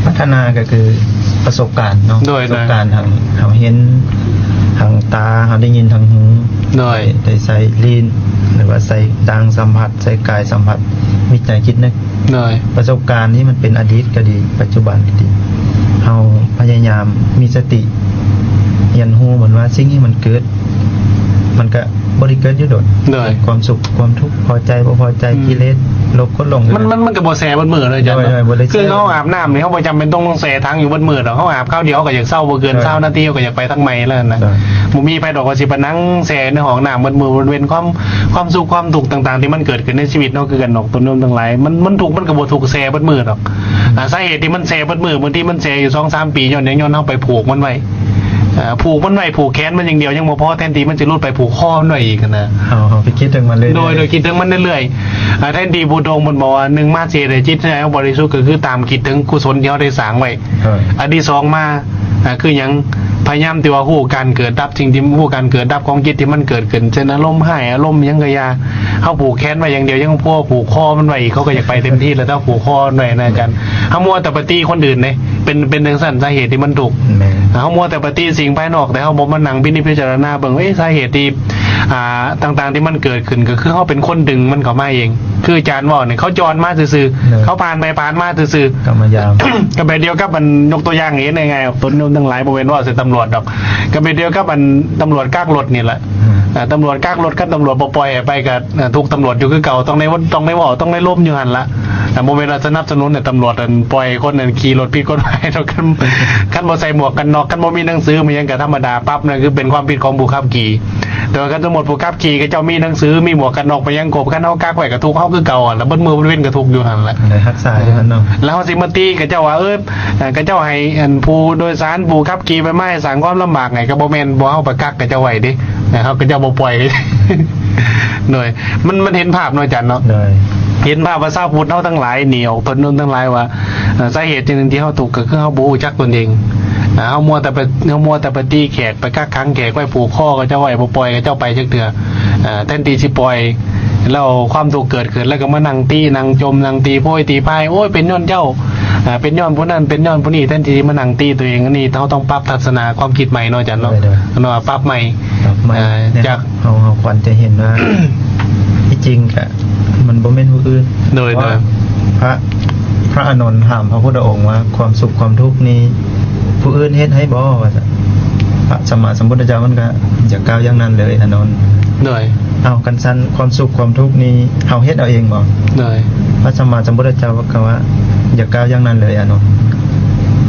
พัฒนาก็คือประสบการณ์เนาะประสบการณ์ทางเราเห็นทางตาเราได้ยินทางหูได้ใส่ลิ้นหรือว่าใส่ดังสัมผัสใส่กายสัมผัสมีใจคิดนึกประสบการณ์ที่มันเป็นอดีตก็ดีปัจจุบันก็ดีเราพยายามมีสติเรียนรู้เหมือนว่าสิ่งที่มันเกิดมันก็บริเกิดอยู่โดดความสุขความทุกข์พอใจบ่พอใจกิเลสลบก็ลงมันก็บ่แซ่บนมือเลยจ้ะคือเขาอาบน้ำนี่เขาบ่จำเป็นต้องแซ่ทั้งอยู่บนมือดอกเขาอาบข้าวเดียวก็อยากเศร้าบ่เกิน20นาทีก็อยากไปทั้งใหม่แล้วนะบ่มีไปดอกว่าสิไปนั่งแซ่ในห้องน้ำบนมือบริเวณความสุขความทุกข์ต่างๆที่มันเกิดขึ้นในชีวิตเนาะคือกันดอกต้นนมทั้งหลายมันทุกข์มันก็บ่ทุกข์แซ่บนมือดอกสาเหตุที่มันแซ่บนมือบางทีมันแซ่อยู่ 2-3 ปีย้อนเฮาไปผูกมันไว้ผูกมันไว้ผูกแขนมันอย่างเดียวยังบ่พอแทนที่มันจะรุดไปผูกคอมันไว้อีกนะไปคิดถึงมันเลยโดยคิดถึงมันเรื่อยๆแทนที่พุทโธมันบอกว่า1มาเสียได้จิตใจบริสุทธิ์ก็คือตามคิดถึงกุศลที่เฮาได้สร้างไว้อันที่2มาคือหยังพยายามที่ว่าฮู้การเกิดดับจริงที่ฮู้การเกิดดับของจิตที่มันเกิดขึ้นเช่นอารมณ์ให้อารมณ์ยังก็อย่าเฮาผูกแขนไว้อย่างเดียวยังพวกผูกคอมันไว้เขาก็อยากไปเต็มที่แล้วถ้าผูกคอไว้นะอาจารย์เฮามัวแต่ปฏิคนอื่นเนี่ยเป็นจังซั่นสาเหตุที่มันถูกเฮามัวแต่ปฏิสิ่งภายนอกแต่เฮาบ่มานั่งพิจารณาเบิ่งสาเหตุที่ต่างๆที่มันเกิดขึ้นก็คือเฮาเป็นคนดึงมันเข้ามาเองคืออาจารย์ว่าเนี่ยเขาจรมาซื่อๆเขาผ่านไปผ่านมาซื่อๆก็มายามก็แบบเดียวกับมันยกตัวอย่างเห็นยังไงต้นนู้นทั้งหลายบ่แม่นว่าสิตำรวจดอกก็แบบเดียวกับมันตำรวจกากรถนี่แหละตำรวจกากรถกับตำรวจบ่ปล่อยไปกับทุกตำรวจอยู่คือเก่าต้องได้ว่าต้องได้ล้มอยู่หั่นละแต่บ่แม่นว่าสนับสนุนให้ตำรวจปล่อยคนนั้นขี่รถผิดกฎหมายเนาะคันบ่ใส่หมวกกันน็อกคันบ่มีหนังสือมันยังก็ธรรมดาปั๊บนั่นคือเป็นความผิดของผู้ขับขี่แต่ว่าคันสมมุติผู้ขับขี่ก็เจ้ามีหนังสือมีหมวกกันน็อกไปยังกบคันเฮากากไว้ก็ทุกเฮาคือเก่าอ่ะแล้วเบิดมือเว้นก็ทุกอยู่หั่นละได้รักษาอยู่หั่นเนาะแล้วเฮาสิมาตีก็เจ้าว่าก็เจ้าให้ผู้โดยสารผู้ขับขี่ไปไม่สร้างความลำบากไงก็บ่แม่นบ่เฮาไปกักก็เจ้าไว้ดินะครับก็เจ้าบ่ปล่อยหน่อยมันเห็นภาพเนาะอาจารย์เนาะเห็นภาพว่าชาวพุทธเฮาทั้งหลายเหนียวต้นนู้นทั้งหลายว่าสาเหตุนึงที่เฮาถูกก็คือเฮาบ่รู้จักตนเองเฮามัวแต่ไปตีแขกไปกักขังแขกไว้ผูกคอก็เจ้าไว้บ่ปล่อยก็เจ้าไปจักเทื่อแทนที่สิปล่อยแล้วความทุกข์เกิดขึ้นแล้วก็มานั่งตีนั่งจมนั่งตีโพยตีพายโอ้ยเป็นย้อนเจ้าเป็นย้อนผู้นั้นเป็นย้อนผู้นี้แทนที่มานั่งตีตัวเองอันนี้เฮาต้องปรับทัศนะความคิดใหม่เนาะอาจารย์เนาะปรับใหม่จากเฮาควรจะเห็นว่าที่จริงก็มันบ่แม่นผู้อื่นโดยพระอานนท์ถามพระพุทธองค์ว่าความสุขความทุกข์นี้ผู้อื่นเฮ็ดให้บ่ว่าซั่นพระสัมมาสัมพุทธเจ้ามันก็จะกล่าวอย่างนั้นเลยอานนท์เอากันซั่นความสุขความทุกข์นี้เฮาเฮ็ดเอาเองบ่พระสัมมาสัมพุทธเจ้าก็ว่าอย่ากล่าวอย่างนั้นเลยอานนท์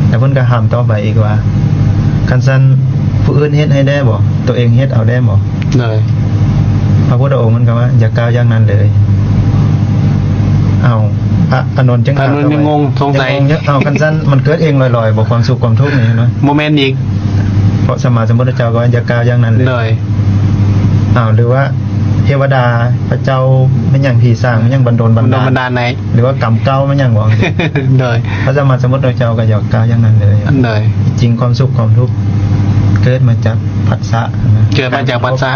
แต่เพิ่นก็ห้ามต่อไปอีกว่ากันซั่นผู้อื่นเฮ็ดให้ได้บ่ตัวเองเฮ็ดเอาได้บ่พระพุทธองค์มันก็ว่าอย่ากล่าวอย่างนั้นเลย เอาพระอานนท์จัง พระอานนท์ยังงงสงสัย เอากันสั้นมันเกิดเองลอยๆบอกความสุขความทุกข์นี่เนาะ โมเมนต์อีก เพราะสมมาสมพุทธเจ้าก็จะกล่าวอย่างนั้นเลย เลย เอาหรือว่าเทวดาพระเจ้าไม่ยังผีสร้างไม่ยังบันดลบัน มันโด ดาน บันดาลไหน หรือว่ากรรมเก่าไม่ยังบอก เลย พระสมมาสมพุทธเจ้าก็อยากกล่าวอย่างนั้นเลย เลย จริงความสุขความทุกข์เกิดมาจากผัสสะนะ เกิดมาจากปัสสะ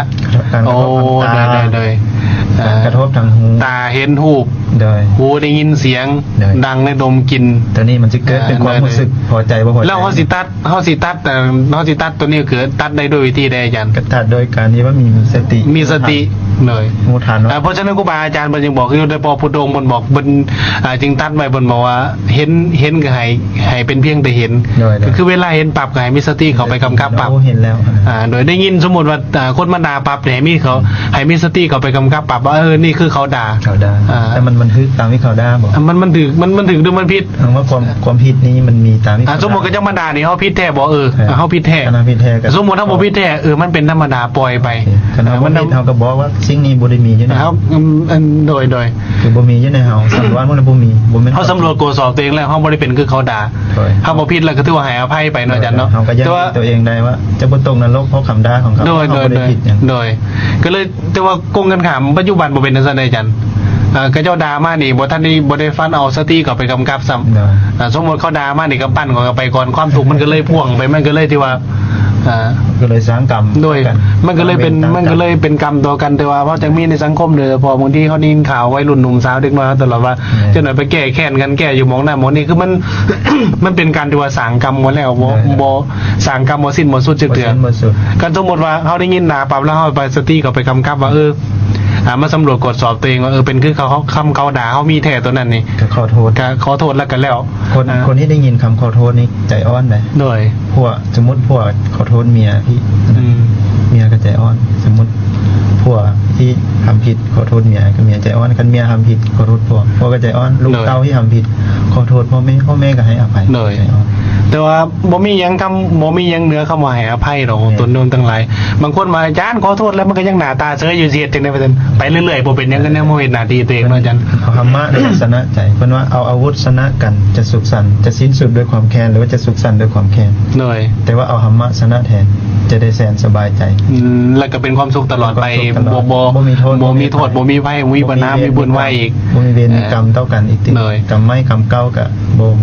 การก โอ้ ระทบทางตา เลย การกระทบทางหู ตาเห็นรูป โดย หูได้ยินเสียง ได้ ดังได้ดมกลิน ตัวนี้มันจะเกิดเป็นความรู้สึกพอใจบ่พอใจ แล้วเฮาสิตัดแต่เฮาสิตัดตัวนี้เกิดตัดได้ด้วยวิธีใดอาจารย์ กระตัดโดยการที่ว่ามีสติ มีสติเลย มูทานว่า เพราะฉะนั้นครูบาอาจารย์เพิ่นยังบอกคือได้พอพุทโธเพิ่นบอกเพิ่นจึงตัดไว้เพิ่นบอกว่าเห็นก็ให้เป็นเพียงแต่เห็น โดย คือเวลาเห็นปรับก็ให้มีสติเข้าไปกำกับปรับ โอ้เห็นแล้ว โดยได้ยินสมมุติว่าคนมาด่าปรับเนี่ยให้มีสติเข้าไปกำกับปรับว่านี่คือเขาด่า เขาได้ แต่มันทึกตามที่เขาได้บอก มันถึงหรือมันผิด ว่าความผิดนี้มันมีตามที่เขา สมมุติก็จะมาด่านี่เฮาผิดแท้บ่เฮาผิดแท้ คณะผิดแท้กัน สมมุติถ้าบ่ผิดแท้มันเป็นธรรมดาปล่อยไป คณะผิดเขาก็บอกว่าสิ่งนี้บ่ได้มีอยู่ใน นะครับโดย คือบ่มีอยู่ในเฮาสำรวจมันบ่มีบ่แม่น เขาสำรวจตรวจสอบตัวเองแล้วเขาบ่ได้เป็นคือเขาด่า โดย เขาบ่ผิดแล้วก็ถือว่าให้อภัยไปเนาะอาจารย์เนาะ เขาก็ยัน แต่ว่า ตัวเองได้ว่า จะบ่ตกนรกเพราะคำด่าของเขา โดย เขาบ่ได้ผิดหยัง ก็เลยแต่ว่ากงกันขามปัจจุบันบ่เป็นจังซั่นเด้อาจารย์ก็เจ้าด่ามานี่บ่ทันได้บ่ได้ฟันเอาสติเข้าไปกำกับซ้ำ โดย สมมุติเขาด่ามานี่ก็ปั้นเขาก็ไปก่อนความทุกข์มันก็เลยพ่วงไปมันก็เลยที่ว่าก็เลยสร้างกรรม โดยมันก็เลยเป็นกรรมต่อกันแต่ว่าเพราะจังมีในสังคมเลยพอบางทีเขาได้ยินข่าววัยรุ่นหนุ่มสาวเด็กน้อยตลอดว่าเจ้าหน่อยไปแก้แค้นกันแก้อยู่หมองหน้าหมองนี่คือมัน มันเป็นการที่ว่าสร้างกรรมหมดแล้วบ่สร้างกรรมบ่สิ้นบ่สุดจักเทื่อ บ่สุด กันสมมติว่าเขาได้ยินด่าปรับแล้วเขาไปสติก็ไปกำกับว่ามาสำรวจกดสอบตัวเองว่าเป็นคือเขาด่าเขามีแท้ตัวนั้นนี่ ก็ขอโทษ ก็ขอโทษแล้วกันแล้ว คนที่ได้ยินคำขอโทษนี่ใจอ่อนไหม โดย พวกสมมติพวกขอโทษเมียพี่ เมียก็ใจอ่อน สมมติพวกที่ทำผิดขอโทษเมียก็เมียใจอ่อนกันเมียทำผิดขอโทษพวกก็ใจอ่อนลูกเต้าที่ทำผิดขอโทษพ่อแม่ก็ให้อภัย เลย ใจอ่อน แต่ว่าบ่มีหยังเหนือคำว่าให้อภัยหรอกตนโน้นทั้งหลายบางคนมาอาจารย์ขอโทษแล้วมันก็ยังหน้าตาเฉยอยู่เสียจังได๋ว่าซั่นไปเรื่อยๆบ่เป็นหยังก็แนวบ่เฮ็ดหน้าที่ตัวเองเนาะอาจารย์ เอาธรรมะในชนะใจเพิ่นว่าเอาอาวุธชนะกันจะสุขสันต์จะสิ้นสุดด้วยความแค้นหรือว่าจะสุขสันต์ด้วยความแค้น โดย แต่ว่าเอาธรรมะชนะแทนจะได้แสนสบายใจ แล้วก็เป็นความสุขตลอดไป ความสุขตลอด บ่ บ่มีโทษ บ่มีโทษบ่มีภัยบ่มีปัญหามีบุญไว้อีก บ่มีเวรมีกรรมเท่ากันอีกติ เลย กรรมไม่กรรมเก่าก็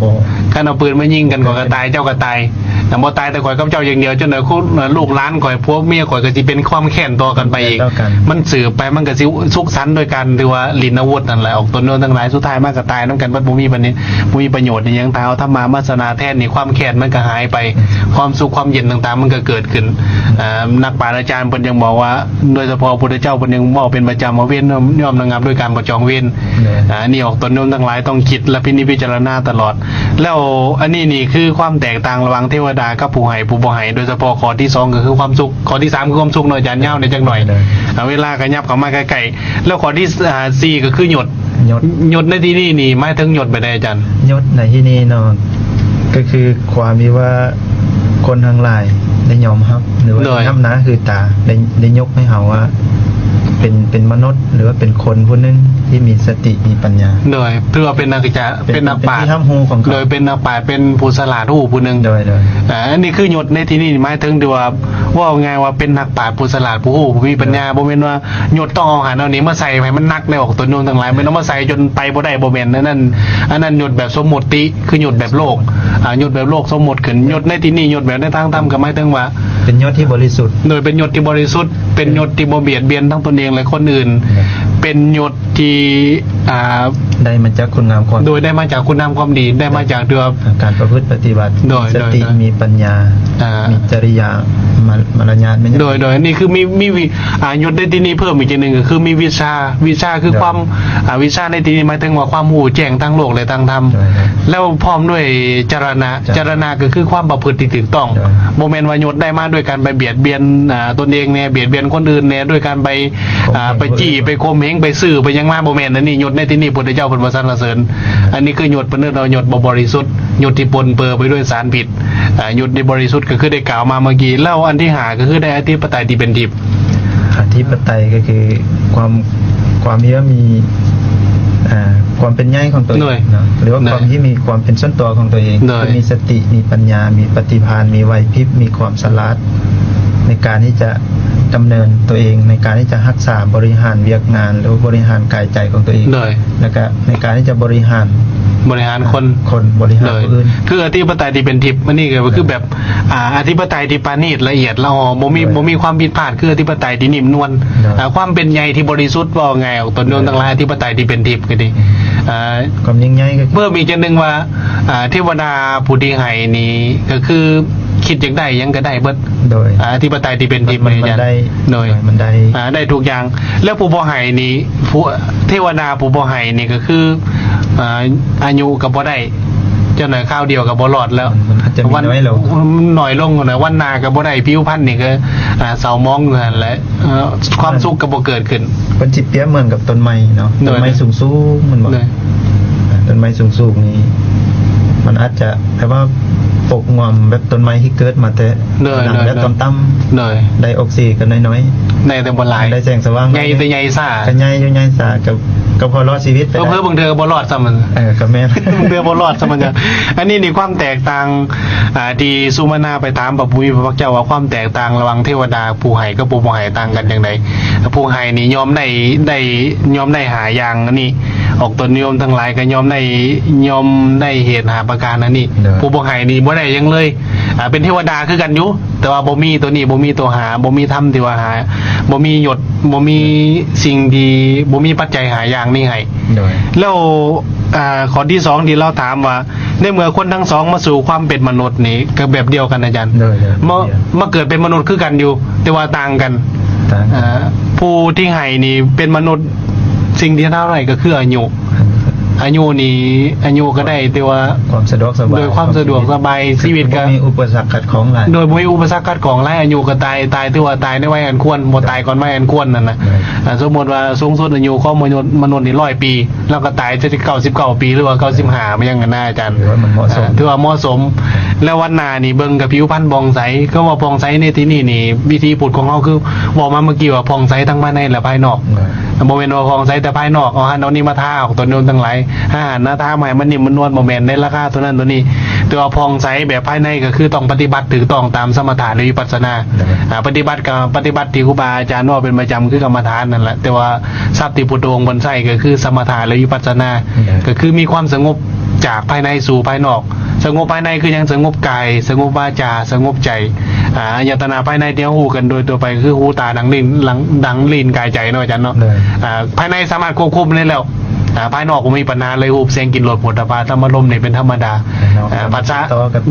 บ่ คันเอาปืนมายิงกันก็ตายเจ้าก็ตายแต่บ่ตายแต่ข่อยกับเจ้าอย่างเดียวจนได้คุณลูกหลานข่อยพวกเมียข่อยก็สิเป็นความแค้นต่อกันไปอีก เท่ากัน มันสืบไปมันก็สิสุขสันต์โดยการที่ว่าลิ้นอาวุธนั่นแหละออกตัวโน้นทั้งหลายสุดท้ายมันก็ตายนำกันบ่มีบัดนี้บ่มีประโยชน์อีหยังถ้าเอาธรรมะมาสนาแทนนี่ความแค้นมันก็หายไป ความสุขความเย็นต่างๆมันก็เกิดขึ้นนักปราชญ์อาจารย์เพิ่นยังบอกว่าโดยเฉพาะพระพุทธเจ้าเพิ่นยังบอกเป็นประจำว่าเว้นย่อมระงับด้วยการบ่จองเว้น นี่ออกตัวโน้นทั้งหลายต้องคิดและพิจารณาตลอด แล้วอันนี้นี่คือความแตกต่างระหว่างเทวดากับผู้ให้ผู้บ่ให้โดยเฉพาะข้อที่2ก็คือความสุขข้อที่3คือความสุขหน่อยอาจารย์ยาวในจังหน่อยเวลาก็ยับเข้ามาใกล้ๆแล้วข้อที่4ก็คือหยด ยศ ในที่นี่นี่หมายถึงหยดไปได้อาจารย์ ยศในที่นี้เนาะก็คือความที่ว่าคนทั้งหลายได้ยอมรับหรือว่านับหน้าคือตาได้ยกให้เฮาว่าเป็นมนุษย์หรือว่าเป็นคนผู้หนึงที่มีสติมีปัญญา โดยเพื่อเป็นนักจะเป็นนักปราชญ์ ที่ห้ามหูของเขา โดยเป็นนักปราชญ์เป็นผู้ฉลาดผู้หนึง โดย อันนี้คือหยดในที่นี่หมายถึงที่ว่าไงว่าเป็นนักปราชญ์ผู้ฉลาดผู้มีปัญญาบ่แม่นว่าหยดต้องเอาหาเอานี้มาใส่ให้มันนักได้ออกตัวนู้นทั้งหลายไม่ต้องมาใส่จนไปบ่ได้บ่แม่นอันนั้นหยดแบบสมมุติคือหยดแบบโลกหยดแบบโลกสมมุติขึ้นหยดในที่นี่หยดแบบในทางธรรมก็หมายถึงว่า เป็นยศที่บริสุทธิ์ โดยเป็นหยดที่บริสุทธิ์เป็นหยดที่บ่เบียดเบียนทั้งตนเองและคนอื่น เป็นหยดที่ได้มาจากคุณงามความ โดยได้มาจากคุณงามความดีได้มาจากเดือ การประพฤติปฏิบัติ โดย สติมีปัญญา มีจริยามารยาทไม่ โดยนี่คือมียศในที่นี้เพิ่มอีกอย่างหนึ่งก็คือมีวิชาคือความวิชาในที่นี้หมายถึงว่าความรู้แจ้งทั้งโลกและทั้งธรรมแล้วพร้อมด้วยจรณะก็คือความประพฤติที่ถูกต้องโมเมนต์ว่ายศได้มาด้วยการไปเบียดเบียนตนเองเนี่ยเบียดเบียนคนอื่นเนี่ยด้วยการไปจี้ไปข่มเหงไปซื่อไปยังมาโมเมนต์นั่นนี่ยศในที่นี้พุทธเจ้าเป็นประสรรเสริญอันนี้คือยศเป็นเรื่องเรายศบริสุทธิ์ยศที่ปนเปื้อนไปด้วยสารพิษยศที่บริสุทธิ์ก็คือได้กล่าวมาเมื่อกี้แล้วอันที่หาก็คือได้อธิปไตยที่เป็นทิพย์ อธิปไตยก็คือความที่ว่ามี ความเป็นใหญ่ของตัวเองเนาะหรือว่าความที่มีความเป็นส่วนตัวของตัวเองมีสติมีปัญญามีปฏิภาณมีไหวพริบมีความฉลาดในการที่จะดำเนินตัวเองในการที่จะรักษาบริหารเวียกงานหรือบริหารกายใจของตัวเองแล้วก็ในการที่จะบริหารคนบริหารผู้อื่นคืออธิปไตยที่เป็นทิพย์มันนี่ก็คือแบบอธิปไตยที่ปราณีตละเอียดละออบ่มีความผิดพลาดคืออธิปไตยที่นิ่มนวลความเป็นใหญ่ที่บริสุทธิ์ว่าไงออกตนโยนทั้งหลายอธิปไตยที่เป็นทิพย์ก็ดีความยิ่งใหญ่ก็เพิ่มอีกจังนึงว่าเทวดาผู้ที่ให้นี่ก็คือคิดอย่างใดยังก็ได้เบิดโดยอธิปไตยที่เป็นทิพย์มันได้โดยมันได้ทุกอย่างแล้วผู้บ่ให้นี่เทวดาผู้บ่ให้นี่ก็คืออายุก็บ่ได้เจ้าหน่อยข้าวเดียวก็บ่รอดแล้ววันน้อยลงนะวันนาก็บ่ได้ผิวพรรณนี่ก็เศร้ามองอยู่นั่นแหละความสุขก็บ่เกิดขึ้นเพิ่นสิเปรียบเหมือนกับต้นไม้เนาะต้นไม้สูงๆมันบ่ต้นไม้สูงๆนี้มันอาจจะแปลว่าปกงอมแบบต้นไม้ที่เกิดมาแต่หลังและต้นต่ำได้ออกซิเจนน้อยๆในแต่บ่หลายได้แสงสว่างใหญ่แต่ใหญ่ซ่าก็ใหญ่อยู่ใหญ่ซ่าก็พอรอดชีวิตไปเพิ่นบางเทื่อบ่รอดซะมันก็แม่นบางเทื่อบ่รอดซะมันจ้ะอันนี้นี่ความแตกต่างที่สุมาณาไปถามพระพุทธพระเจ้าว่าความแตกต่างระหว่างเทวดาผู้ให้กับผู้บ่ให้ต่างกันจังได๋ผู้ให้นี่ยอมได้หาอย่างอันนี้ออกตนนิยมทั้งหลายก็ยอมได้เหตุหาประการอันนี้ผู้บ่ให้นี่บ่ได้ยังเลยเป็นเทวดาคือกันอยู่แต่ว่าบ่มีตัวนี้บ่มีตัวหาบ่มีธรรมที่ว่าหาบ่มียศบ่มีสิ่งที่บ่มีปัจจัยหาอย่างนี้ให้แล้วข้อที่2ที่เราถามว่าในเมื่อคนทั้งสองมาสู่ความเป็นมนุษย์นี่ก็แบบเดียวกันอาจารย์มาเกิดเป็นมนุษย์คือกันอยู่แต่ว่าต่างกันผู้ที่ให้นี่เป็นมนุษย์สิ่งที่เท่าไหร่ก็คืออายุนี่อายุก็ได้แต่ว่าความสะดวกสบายโดยความสะดวกสบายชีวิตก็มีอุปสรรคขัดข้องหลายโดยมีอุปสรรคขัดข้องหลายอายุก็ตายที่ว่าตายในวัยอันควรบ่ตายก่อนวัยอันควรนั่นน่ะสมมุติว่าสูงสุดอายุของมนุษย์นี่100ปีแล้วก็ตายจะ99ปีหรือว่า95มันยังกันน่าอาจารย์ถือว่าเหมาะสมแล้ววันหน้านี่เบิ่งกับผิวพรรณผ่องใสก็ว่าผ่องใสในที่นี่นี่วิธีพูดของเฮาคือบอกมาเมื่อกี้ว่าผ่องใสทั้งภายในและภายนอกบ่แม่นว่าผ่องใสแต่ภายนอกเอาหันเอานี่มาทาออกตัวโน้นทั้งหลายหน้าตาใหม่มันนิ่มมันนวลบ่แม่นในราคาตัวนั้นตัวนี้แต่ว่าผ่องใสแบบภายในก็คือต้องปฏิบัติถูกต้องตามสมถะหรือวิปัสสนาปฏิบัติที่ครูบาอาจารย์ว่าเป็นประจำคือกรรมฐานนั่นแหละแต่ว่าทรัพย์ที่พุทโธองค์บนไส้ก็คือสมถะหรือวิปัสสนาก็คือมีความสงบจากภายในสู่ภายนอกสงบภายในคือยังสงบกายสงบวาจาสงบใจอายตนะภายในที่หูกันโดยตัวไปคือหูตาดังลิ้นกายใจเนาะอาจารย์เนาะภายในสามารถควบคุมได้แล้วภายนอกก็มีปัญหาเลยหูเสียงกินรสผลิตภัณฑ์ธรรมลมเนี่ยเป็นธรรมดาภาษา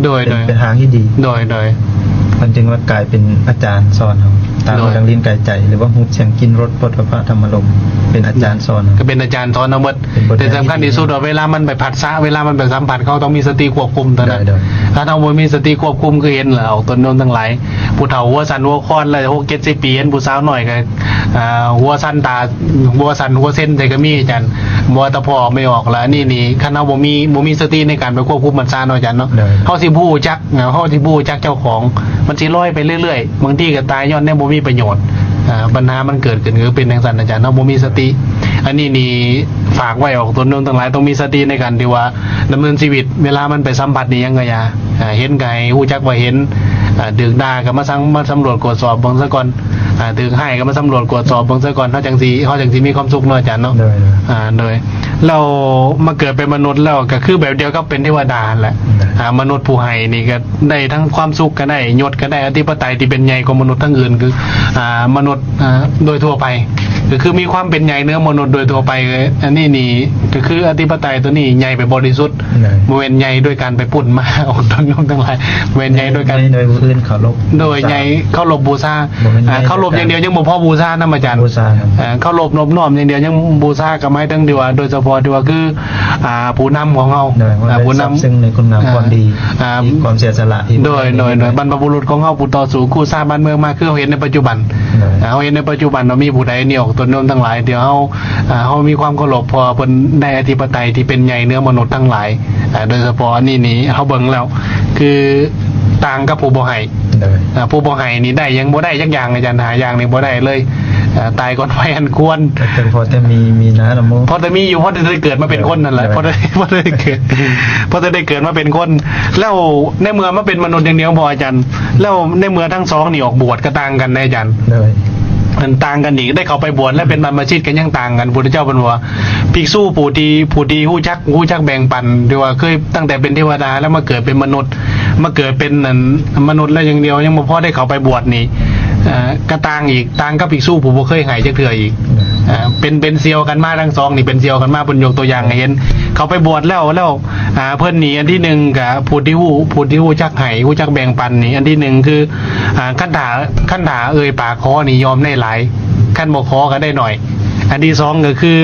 โดยเป็นทางที่ดีโดยมันจึงว่ากลายเป็นอาจารย์สอนเราตาดังลิ้นกายใจหรือว่าหูเสียงกินรสผลิตภัณฑ์ธรรมลมเป็นอาจารย์สอนก็เป็นอาจารย์สอนเอาหมดแต่สำคัญที่สุดว่าเวลามันไปผัสสะเวลามันไปสัมผัสเขาต้องมีสติควบคุมเท่านั้นถ้าเราไม่มีสติควบคุมก็เห็นแล้วต้นโน้นทั้งหลายผู้เฒ่าหัวสันหัวคอนเลย60 ปีเห็นผู้สาวหน่อยก็หัวสันตาหัวสันหัวเส้นใจก็มีอาจารย์มัวตะพอไม่ออกแล้วนี่คันเอาบ่มีสติในการไปควบคุมมันซะเนาะอาจารย์เนาะเฮาสิบู้จักเฮาสิบู้จักเจ้าของมันสิลอยไปเรื่อยๆบางทีก็ตายย้อนแน่บ่มีประโยชน์ปัญหามันเกิดขึ้นคือเป็นจังซั่นอาจารย์เนาะบ่มีสติอันนี้นี่ฝากไว้ออกต้นโน้นทั้งหลายต้องมีสติในการที่ว่าดำเนินชีวิตเวลามันไปสัมผัสนี่ยังก็อย่าเห็นไก่ฮู้จักว่าเห็นดึกด่าก็มาสำรวจตรวจสอบเบิ่งซะก่อนดึกให้ก็มาสำรวจตรวจสอบเบิ่งซะก่อนเฮาจังสิมีความสุขเนาะอาจารย์เนาะโดยเรามาเกิดเป็นมนุษย์แล้วก็คือแบบเดียวกับเป็นเทวดาแหละมนุษย์ผู้ให้นี่ก็ได้ทั้งความสุขก็ได้ยศก็ได้อธิปไตยที่เป็นใหญ่กว่ามนุษย์ทั้งอื่นคือมนุษย์โดยทั่วไปก็คือมีความเป็นใหญ่เนื้อมนุษย์โดยทั่วไปอันนี้นี่ก็คืออธิปไตยตัวนี้ใหญ่ไปบริสุทธิ์บ่แม่นใหญ่โดยการไปปุ่นมาออกทั้งนู้นทั้งหลายบ่แม่นใหญ่โดยการโดยผู้อื่นเคารพโดยใหญ่เคารพบูชาเคารพอย่างเดียวยังบ่พอบูชานำอาจารย์เคารพนอบน้อมอย่างเดียวยังบูชาก็หมายถึงที่ว่าโดยเฉพาะที่ว่าคือผู้นำของเฮาผู้นำซึ่งในคุณงามความดีความเสียสละโดยบรรพบุรุษของเฮาผู้ต่อสู้คู่สร้างบ้านเมืองมาคือเห็นในปัจจุบันเห็นในปัจจุบันว่ามีผู้ใดนี่ออกตนโน้นทั้งหลายเดี๋ยวเฮามีความเคารพพอเพิ่นได้อธิปไตยที่เป็นใหญ่เนื้อมนุษย์ทั้งหลายโดยเฉพาะนี่เฮาเบิ่งแล้วคือต่างกับผู้บ่ให้ผู้บ่ให้นี่ได้ยังบ่ได้จักอย่างอาจารย์หาอย่างนี่บ่ได้เลย ตายก่อนวัยอันควร แต่พอจะมีนะละโม เพราะแต่มีอยู่เพราะจะได้เกิดมาเป็นคนนั่นแหละเพราะจะได้เกิดมาเป็นคน แล้วในเมื่อมาเป็นมนุษย์อย่างเดียวพออาจารย์แล้วในเมื่อทั้งสองนี่ออกบวชก็ต่างกันนะอาจารย์ เลย มันต่างกันอีกได้เขาไปบวชและเป็นบรรพชิตกันยังต่างกันพุทธเจ้าเป็นว่าภิกษุผู้ที่ฮู้จักแบ่งปันดีว่าเคยตั้งแต่เป็นเทวดาแล้วมาเกิดเป็นมนุษย์มาเกิดเป็นมนุษย์แล้วอย่างเดียวยังบ่พอได้เขาไปบวชนี่ก็ต่างอีกต่างกับภิกษุผู้บ่เคยหายจักเทื่ออีกเป็นเซียวกันมาทั้งสองนี่เป็นเซียวกันมาเพิ่นยกตัวอย่างให้เห็นเขาไปบวชแล้วเพิ่นนี่อันที่หนึ่งกับผู้ที่ฮู้จักให้ฮู้จักแบ่งปันนี่อันที่หนึ่งคือขั้นถาปากคอนี่ยอมได้หลายขั้นบ่คอก็ได้หน่อยอันที่สองก็คือ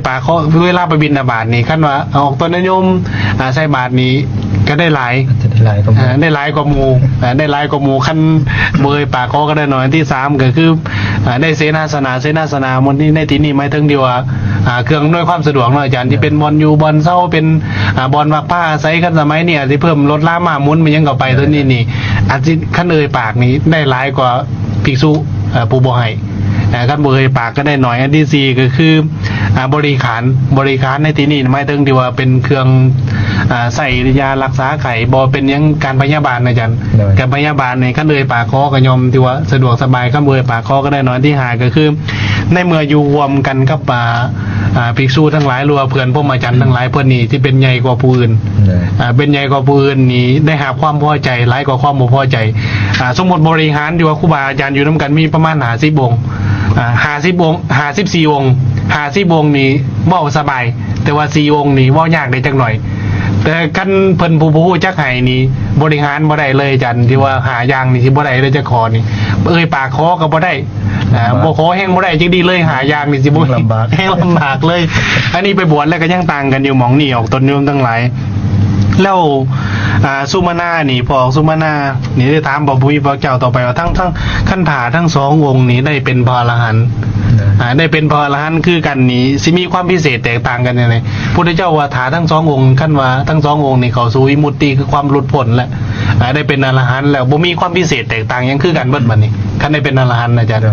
ปากคอเวลาไปบิณฑบาตนี่ขั้นว่าออกตนนิยมใส่บาตรนี้ก็ได้หลาย จะได้หลายก็มี ได้หลายกว่าหมู่ขั้นปากคอก็ได้หน่อยอันที่สามก็คือได้เสนาสนะมนที่ในที่นี้หมายถึงดีว่าเครื่องอำนวยความสะดวกเนาะอาจารย์ที่เป็นบอลอยู่บอลเศร้าเป็นบอลวักผ้าใส่กันสมัยนี้อาจจะเพิ่มรถล้ามามุนมันยังเข้าไปตัวนี้นี่อาจจะขั้นปากนี้ได้หลายกว่าภิกษุผู้บ่ให้ขั้นปากก็ได้หน่อยอันที่สี่ก็คือบริขารในที่นี้หมายถึงดีว่าเป็นเครื่องใส่ยารักษาไข้บ่เป็นยังการพยาบาลนะอาจารย์การพยาบาลในขั้นปากคอก็ยอมที่ว่าสะดวกสบายขั้นปากคอก็ได้หน่อยที่หาก็คือในเมื่ออยู่รวมกันกับภิกษุทั้งหลายหรือว่าเพื่อนพวกอาจารย์ทั้งหลายเพื่อนนี่ที่เป็นใหญ่กว่าผู้อื่นเป็นใหญ่กว่าผู้อื่นนี่ได้หาความพอใจหลายกว่าความบ่พอใจสมมติบริหารดีว่าครูบาอาจารย์อยู่นำกันมีประมาณ50 องค์54 องค์50 องค์นี่เว้าสบายแต่ว่า4 องค์นี่เว้ายากได้จักหน่อยแต่กันเพิ่นผู้จักให้นี่บริหารบ่ได้เลยอาจารย์ที่ว่าหาอย่างนี่สิบ่ได้เลยจะขอนี่ปากคอก็บ่ได้บ่ขอแห้งบ่ได้จริงดีเลยหาอย่างนี่สิบ่ลำบากเลยอันนี้ไปบวชแล้วก็ยังต่างกันอยู่หม่องนี่ออกตนโยมทั้งหลายแล้วสุมาณานี่พอสุมาณานี่ได้ถามบ่มีพระเจ้าต่อไปว่าทั้งคันถาทั้งสององค์นี้ได้เป็นพระอรหันต์ได้เป็นพระอรหันต์คือกันนี้สิมีความพิเศษแตกต่างกันยังไงพุทธเจ้าว่าถาทั้งสององค์ขั้นว่าทั้งสององค์นี่เขาสู่วิมุตติคือความหลุดพ้นแล้วได้เป็นอรหันต์แล้วบ่มีความพิเศษแตกต่างยังคือกันเบิดบัดนี้คันได้เป็นอรหันต์อาจารย์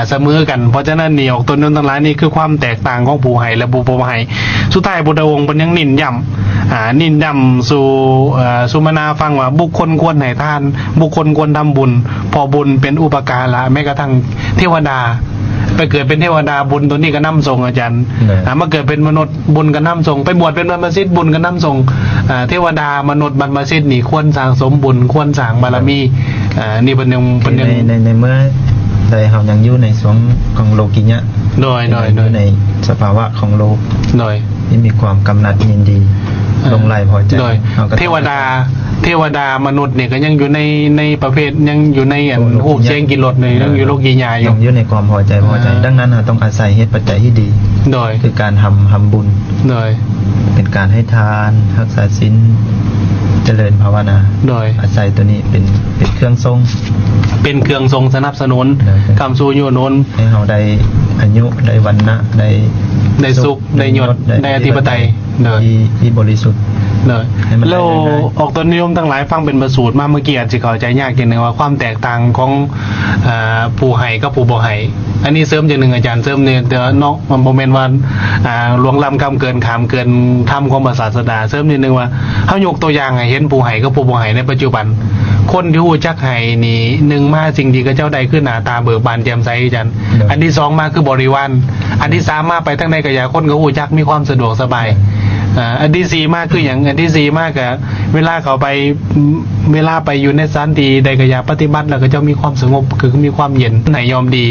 เสมอกันเพราะฉะนั้นนี่ออกตนนั้นทั้งหลายนี่คือความแตกต่างของผู้ให้และผู้บ่ให้สุดท้ายพุทธองค์เพิ่นยังนินย้ำสู่สุมาณาฟังว่าบุคคลควรให้ทานบุคคลควรทำบุญพอบุญเป็นอุปการะแม้กระทั่งเทวดาไปเกิดเป็นเทวดาบุญตัวนี้ก็นำส่งอาจารย์มาเกิดเป็นมนุษย์บุญก็นำส่งไปบวชเป็นบรรพชิตบุญก็นำส่งเทวดามนุษย์บรรพชิตนี่ควรสร้างสมบุญควรสร้างบารมีนี่เป็นยังในเมื่อใดเฮายังอยู่ในสวงของโลกิยะโดยในสภาวะของโลกโดยที่มีความกำหนัดยินดีลงไหลพอใจเทวดามนุษย์เนี่ยก็ยังอยู่ในประเภทยังอยู่ในรูปเสียงกินรสในยังอยู่โลกใหญ่ๆยังอยู่ในความพอใจดังนั้นเราต้องอาศัยเหตุปัจจัยที่ดีโดยคือการทำบุญโดยเป็นการให้ทานรักษาศีลเจริญภาวนาโดยอาศัยตัวนี้เป็นเครื่องทรงสนับสนุนคำสู่โยนนให้เราได้อายุได้วรรณะได้สุขได้ยศได้อธิปไตยที่บริสุทธิ์แล้วออกตนนิยมทั้งหลายฟังเป็นประสูตรมาเมื่อกี้อาจจะเข้าใจยากอย่างหนึ่งว่าความแตกต่างของผู้ให้กับผู้บ่ให้อันนี้เสริมอย่างหนึ่งอาจารย์เสริมเนี่ยเดี๋ยวเนาะมันโมเมนต์ว่าหลวงล้ำคำเกินขามเกินธรรมของศาสดาเสริมนิดนึงว่าเขายกตัวอย่างให้เห็นผู้ให้กับผู้บ่ให้ในปัจจุบันคนที่ฮู้จักให้นี่หนึ่งมาสิ่งที่กระเจ้าใดขึ้นหน้าตาเบิกบานแจ่มใสอาจารย์อันที่สองมาคือบริวารอันที่สามมาไปทั้งในกระยาคนก็ฮู้จักมีความสะดวกสบายอันที่สี่มากคืออย่างอันที่สี่มากกับเวลาเขาไปอยู่ในสถานที่ใดก็อยากปฏิบัติแล้วก็จะมีความสงบคือมีความเย็นไหนยอมดี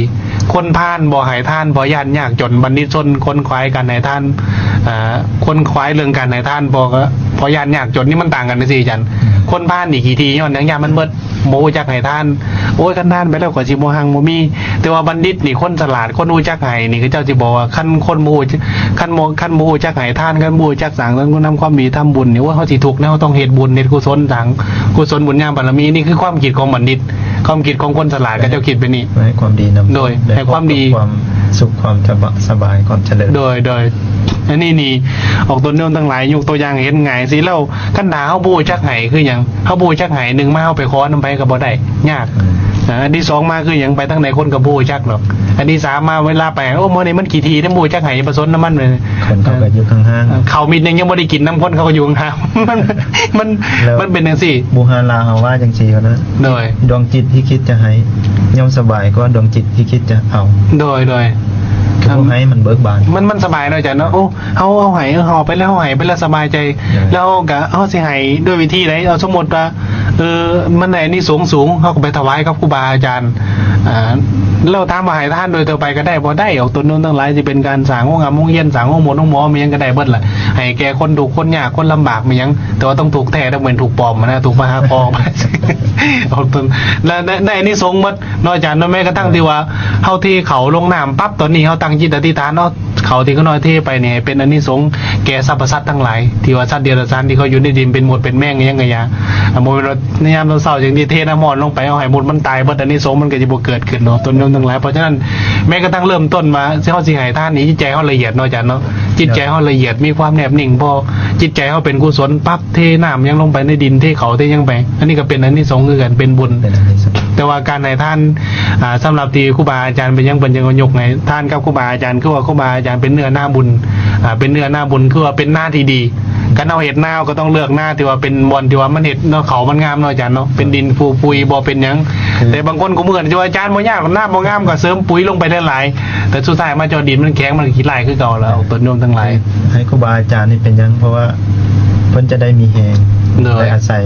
คนพานบ่หายท่านบ่ย่านยากจนบัณฑิตชนคนควายกันไหนท่านคนควายเรื่องกันไหนท่านบ่ย่านยากจนนี่มันต่างกันนะสิจันคนพานนี่กี่ทีย้อนอย่างยามันเบิดโมจักไหท่านโอ้ยกันท่านไปแล้วกว่าสิโมหังโมมีแต่ว่าบัณฑิตนี่คนฉลาดคนรู้จักไหนี่คือเจ้าสิบอกว่าขั้นคนโมจักไหท่านขั้นโมจักสั่งต้องนำความดีทำบุญนี่ว่าเขาสิถูกนะเขาต้องเหตุบุญเหตุกุศลสั่งกุศลบุญญาบารมีนี่คือความคิดของบัณฑิตความคิดของคนฉลาดก็เจ้าคิดไปนี่ให้ความดีนำโดยให้ความดีความสุขความสบายความเจริญโดยอันนี้นี่ออกตัวเนื่องตั้งหลายยกตัวอย่างเห็นไงสิแล้วขั้นหนาเขาบูจักไห้คืออย่างเขาบูจักไห้หนึ่งมาเขาไปค้อนำไปกับบ่ได้ยาก อันที่สองมาคืออย่างไปทั้งไหนคนกับบูจักหรอกอันที่สามมาเวลาไปโอ้โมนี่มันกี่ทีทั้งบูจักไหผสมน้ำมันเลย คนเขาก็อยู่ข้างๆ เขามิดยังไม่ได้กินน้ำข้นเขาก็อยู่ข้างๆมันเป็นอย่างสี่ บูฮาราเขาว่าจังซี่เขานะ โดย ดวงจิตที่คิดจะให้ย่อมสบายก็ดวงจิตที่คิดจะเอา โดย คือผู้ให้มันเบิกบาน มันสบายหน่อยจ้ะเนาะโอ้เอาหายห่อไปแล้วหายไปแล้วสบายใจ แล้วก็เอาสิหายด้วยวิธีไหนเอาสมมติว่ามันไหนนี่สูงเขาก็ไปถวายกับครูบาอาจารย์เราตามมาหายท่านโดยเธอไปก็ได้บ่ได้ออกตัวนู้นตั้งหลายจะเป็นการสร้างห้องงามห้องเย็นสร้างห้องหมดห้องหมอมียังก็ได้เบิดแหละให้แกคนถูกคนยากคนลำบากมียังแต่ว่าต้องถูกแท้ต้องเหมือนถูกปลอมนะถูกมาหาปลอมเอาตัวแล้วในนี่สงฆ์มัดนอกจากนั้นแม้กระทั่งที่ว่าเฮาที่เขาลงน้ำปั๊บตอนนี้เขาตั้งจิตอธิษฐานเนาะเขาที่เขาน้อยเทไปเนี่ยเป็นอานิสงส์แก่สรรพสัตว์ทั้งหลายที่ว่าสัตว์เดรัจฉานที่เขาอยู่ในดินเป็นหมดเป็นแม่งยังไงยะโมเมนต์ในยามเราเศร้าอย่างที่เทน้ำมอนลงไปเอาให้หมดมันตายบัดอานิสงส์มันก็จะบ่เกิดขึ้นเนาะต้นยมทั้งหลายเพราะฉะนั้นแม้กระทั่งเริ่มต้นมาเฮาสิให้ท่านนี้จิตใจเฮาละเอียดเนาะจันเนาะจิตใจเฮาละเอียดมีความแนบนิ่งพอจิตใจเฮาเป็นกุศลปั๊บเทน้ำยังลงไปในดินเทเขาเทยังไปอันนี้ก็เป็นอานิสงส์คือกันเป็นบุญ เป็นอะไรสัก แต่ว่าการให้ท่านสำหรับที่ครูบาอาจารย์เป็นยังยกไงท่านกับครูบาอาจารย์คือว่าครูบาอาจารย์เป็นเนื้อหน้าบุญเป็นเนื้อหน้าบุญคือว่าเป็นหน้าที่ดีการเอาเห็ดหน้าก็ต้องเลือกหน้าที่ว่าเป็นบอลที่ว่ามันเห็ดเนาะเขามันงามเนาะอาจารย์เนาะเป็นดินฟูปุยบ่เป็นหยังแต่บางคนก็เหมือนจะว่าอาจารย์บ่ยากหน้าบ่งามก็เสริมปุ๋ยลงไปได้หลายแต่สุดท้ายมาจอดินมันแข็งมันขี้ลายคือเก่าแล้วต้นโยมทั้งหลาย ให้ครูบาอาจารย์นี่เป็นยังเพราะว่าเพิ่นจะได้มีแหง โดย ได้อาศัย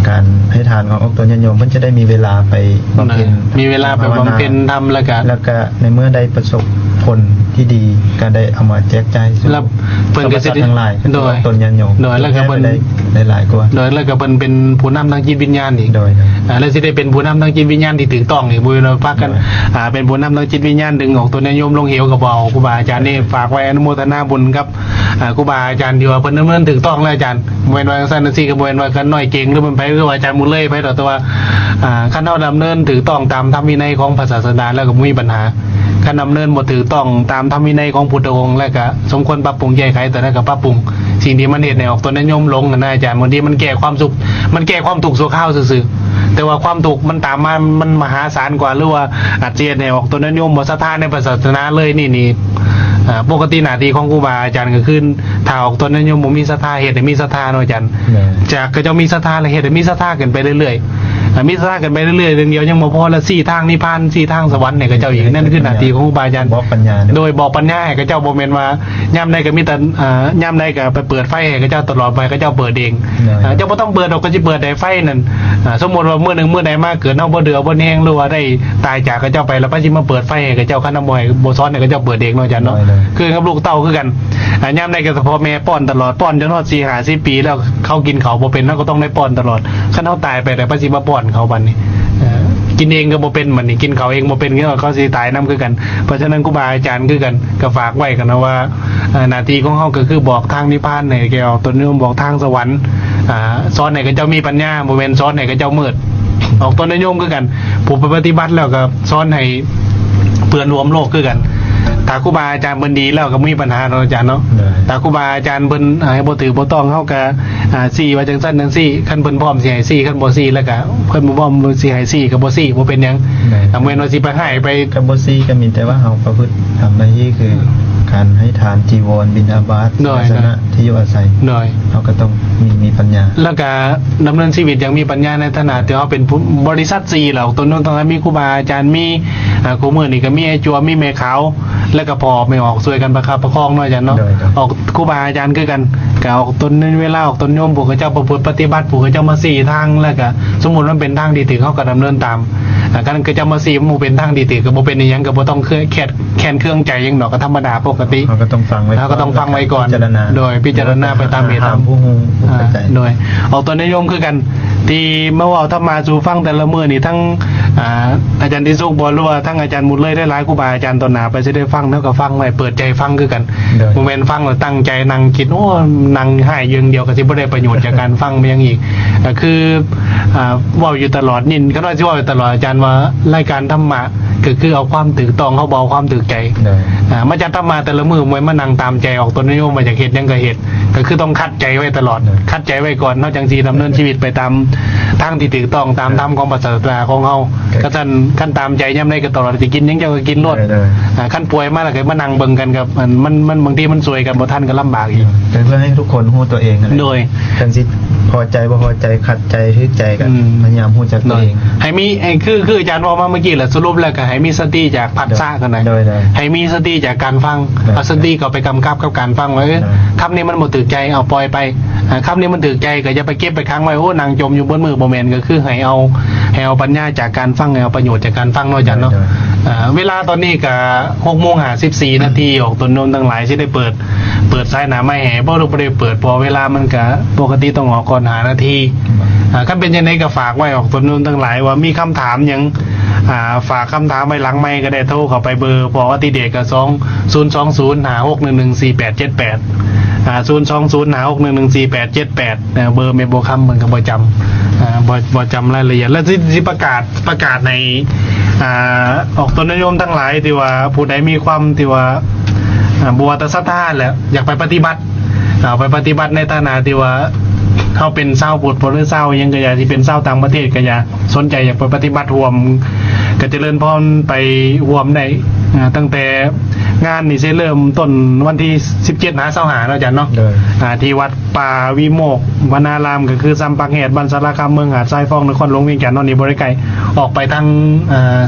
การให้ทานขององค์ตัวญาติโยมเพิ่นจะได้มีเวลาไปบำเพ็ญ มีเวลาไปบำเพ็ญทำแล้วก็ แล้วก็ในเมื่อได้ประสบผลที่ดีก็ได้เอามาแจกจ่ายสู่ แล้วเพิ่นก็สิ สรรพสัตว์ทั้งหลาย โดย ตนญาติโยม โดยแล้วก็เพิ่น ได้หลายกว่า โดยแล้วก็เป็นผู้นำทางจิตวิญญาณอีก โดย แล้วสิได้เป็นผู้นำทางจิตวิญญาณที่ถูกต้องอีกบุญเราพักกันเป็นผู้นำทางจิตวิญญาณดึงออกตัวนายโยมลงเหวกับเบาครูบาอาจารย์นี่ฝากไว้อนุโมทนาบุญครับครูบาอาจารย์ที่ว่าเพิ่นดำเนินถูกต้องแล้วอาจารย์บ่แม่นว่าซั่นซี่ก็บ่แม่นว่ากันน้อยเก่งหรือมันไปคือว่าอาจารย์มุเลยไปแต่ว่าคันเฮาดำเนินถูกต้องตามธรรมวินัยของพระศาสดาแล้วก็บ่มีปัญหาคันดำเนินบ่ถูกต้องตามธรรมวินัยของพุทธองค์แล้วก็สมควรปรับปรุงแก้ไขแต่นั้นก็ปรับปรุงสิ่งที่มันเฮ็ดให้ออกตัวนายโยมลงนะอาจารย์บางทีมันแก้ความสุขมันแก้ความทุกข์ชั่วคราวซื่อๆแต่ว่าความทุกข์มันตามมามันมหาศาลกว่าหรือว่าอาจจะให้ออกตัวนายโยมบ่ศรัทธาในพระศาสนาเลยนี่ปกติหน้าที่ของครูบาอาจารย์ก็คือถ้าออกตัวนายโยมบ่มีศรัทธาเฮ็ดให้มีศรัทธาเนาะอาจารย์จากก็จะมีศรัทธาแล้วเฮ็ดให้มีศรัทธาขึ้นไปเรื่อยๆมีศรัทธากันไปเรื่อยๆเรื่องเดียวยังบ่พอละ4ทางนิพพาน4ทางสวรรค์เนี่ยก็เจ้าอีกนั่นคือหน้าที่ของครูบาอาจารย์ บอกปัญญา โดยบอกปัญญาให้กับเจ้าบ่แม่นว่ายามใดก็มีแต่ยามใดก็ไปเปิดไฟให้กับเจ้าตลอดไปกับเจ้าเปิดเองเจ้าบ่ต้องเปิดดอกก็สิเปิดได้ไฟนั่นสมมุติว่ามื้อหนึงมื้อใดมาเกิดเฮาบ่เดือบ่แห้งหรือว่าได้ตายจากกับเจ้าไปแล้วพระสิมาเปิดไฟให้กับเจ้าคันน้ำบ่อยบ่ซ้อนให้กับเจ้าเปิดเองเนาะอาจารย์เนาะคือกับลูกเต้าคือกันยามใดก็พ่อแม่ป้อนตลอดป้อนจนฮอด4-50 ปีแล้วเขากินเขาบ่เป็นเฮาก็ต้องได้ป้อนตลอดคันเฮาตายไปแล้วพระสิมาป้อนเขาบัดนี้กินเองก็บ่เป็นมันนี่กินเขาเองบ่เป็นเงี้ยเขาสิตายนํคือกันเพราะฉะนั้นครูบาอาจารย์คือกันก็ฝากไว้กันนะว่าหน้าที่ของเฮาก็คือบอกทางนิพพานให้แกออกตนนิยมบอกทางสวรรค์สอนให้กับเจ้ามีปัญญาบ่แม่นสอนให้กับเจ้ามืดออกตนนิยมคือกันผู้ปฏิบัติแล้วก็สอนให้เพื่อนรวมโลกคือกันถ้าครูบาอาจารย์เพิ่นดีแล้วก็มีปัญหาเนาะอาจารย์เนาะถ้าครูบาอาจารย์เพิ่นให้บ่ถือบ่ต้องเฮาก็ซี่ว่าจังซั่นจังซี่คันเพิ่นพร้อมสิให้ซี่คันบ่ซี่แล้วก็เพิ่นบ่พร้อมสิให้ซี่ก็บ่ซี่บ่เป็นหยังแม่นว่าสิไปให้ไป กับบซีก็มีแต่ว่าเราประพฤติทำหน้าที่คือการให้ทานจีวรบิณฑบาตศาสนะที่อยู่อาศัย หน่อย เราก็ต้องมีปัญญา แล้วก็ดำเนินชีวิตอย่างมีปัญญาในฐานะที่เขาเป็นบริษัทซีเหล่าต้นนู้นตรงนั้นมีครูบาอาจารย์มีครูมือนี่ก็มีไอ้จัวมีแม่ขาวแล้วก็พอไม่ออกช่วยกันประคับประคองเนาะอาจารย์เนาะออกครูบาอาจารย์คือกันก็ออกต้นเวลาออกต้นโยมผู้เขาเจ้าประพฤติปฏิบัติผู้เขาเจ้ามาสี่ทางแล้วก็สมมุติว่าเป็นทางดีถือเขาก็ดำเนินตามการก็จะมาสี่หมู่เป็นทางดีถือก็บ่เป็นอีหยังก็บ่ต้องแค่นเครื่องใจยังดอกก็ธรรมดาปกติ เราก็ต้องฟังไว้ เราก็ต้องฟังไว้ก่อน พิจารณา โดยพิจารณาไปตามเหตุตาม ผู้หูผู้เข้าใจ โดยออกตัวนิยมคือกันที่เมื่อว่าถ้ามาสู่ฟังแต่ละมื้อนี่ทั้งอาจารย์ที่สุกบ่รู้ว่าทั้งอาจารย์หมุดเลยได้หลายครูบาอาจารย์ตอนหน้าไปสิได้ ฟังเท่ากับฟังไว้เปิดใจฟังคือกันโมเมนต์ฟังแล้วตั้งใจนั่งคิดโอ้นั่งให้ยืงเดียวก็สิบ่ได้ประโยชน์จากการฟังไปยังอีกคือว่าอยู่ตลอดนี่ก็น้อยที่ว่าอยู่ตลอดอาจารย์ว่ารายการธรรมะก็คือเอาความถูกต้องเขาบอกความถูกใจมาจากธรรมะแต่ละมือมวยมานั่งตามใจออกตนนิยมมาจากเหตุยังก็เหตุก็คือต้องคัดใจไว้ตลอดคัดใจไว้ก่อนเนาะจังสีดำเนินชีวิตไปตามทางที่ถูกต้องตามธรรมของศาสนาของเขาก็ท่านขั้นตามใจย่ำได้ก็ตลอดจะกินยังเจ้าก็กินรสขั้นป่วยมากเลยมานั่งเบิ่งกันกับมันบางทีมันสวยกันบ่ท่านก็ลำบากอีกแต่เพื่อให้ทุกคนรู้ตัวเองโดยจังสิพอใจบ่พอใจขัดใจทึกใจกันพยายามรู้จักตัวเองให้มีคืออาจารย์บอกมาเมื่อกี้แหละสรุปแล้วก็ให้มีสติจากผัสสะกันหน่อยให้มีสติจากการฟังเอาสติก็ไปกำกับกับการฟังไว้คำนี้มันบ่ถูกใจเอาปล่อยไปคำนี้มันถูกใจก็อย่าไปเก็บไปค้างไว้โอ้นางจมอยู่บนมือบ่แม่นก็คือให้เอาปัญญาจากการฟังให้เอาประโยชน์จากการฟังเนาะอาจารย์เนาะเวลาตอนนี้ก็6:54 นาทีออกต้นนมทั้งหลายสิได้เปิดสายหน้าไม้แห่บ่ได้เปิดพอเวลามันก็ปกติต้องออกก่อน5 นาทีคันเป็นจังได๋ก็ฝากไว้ออกต้นนมทั้งหลายว่ามีคำถามหยังฝากคำถามไว้หลังไมค์ก็ได้โทรเข้าไปเบอร์พออติเดชก็202056114878 02056114878เบอร์เมโบคัมมันก็บ่จำรายละเอียดแล้วที่ประกาศในออกตนนิยมทั้งหลายที่ว่าผู้ใดมีความที่ว่าบวชศรัทธาแล้วอยากไปปฏิบัติในฐานะที่ว่าเขาเป็นเศร้าปวดหรือเศร้ายังก็อยากที่เป็นเศร้าต่างประเทศก็อยากสนใจอยากไปปฏิบัติรวมก็เจริญพรไปรวมได้ตั้งแต่งานนี่จะเริ่มต้นวันที่17 สิงหาคมเนาะอาจารย์เนาะที่วัดป่าวิโมกข์วนารามก็คือซัมปักเหตุบ้านสารคามเมืองหาดทรายฟองนครหลวงเวียงจันทร์นนนี่บ่ได้ไกลออกไปทาง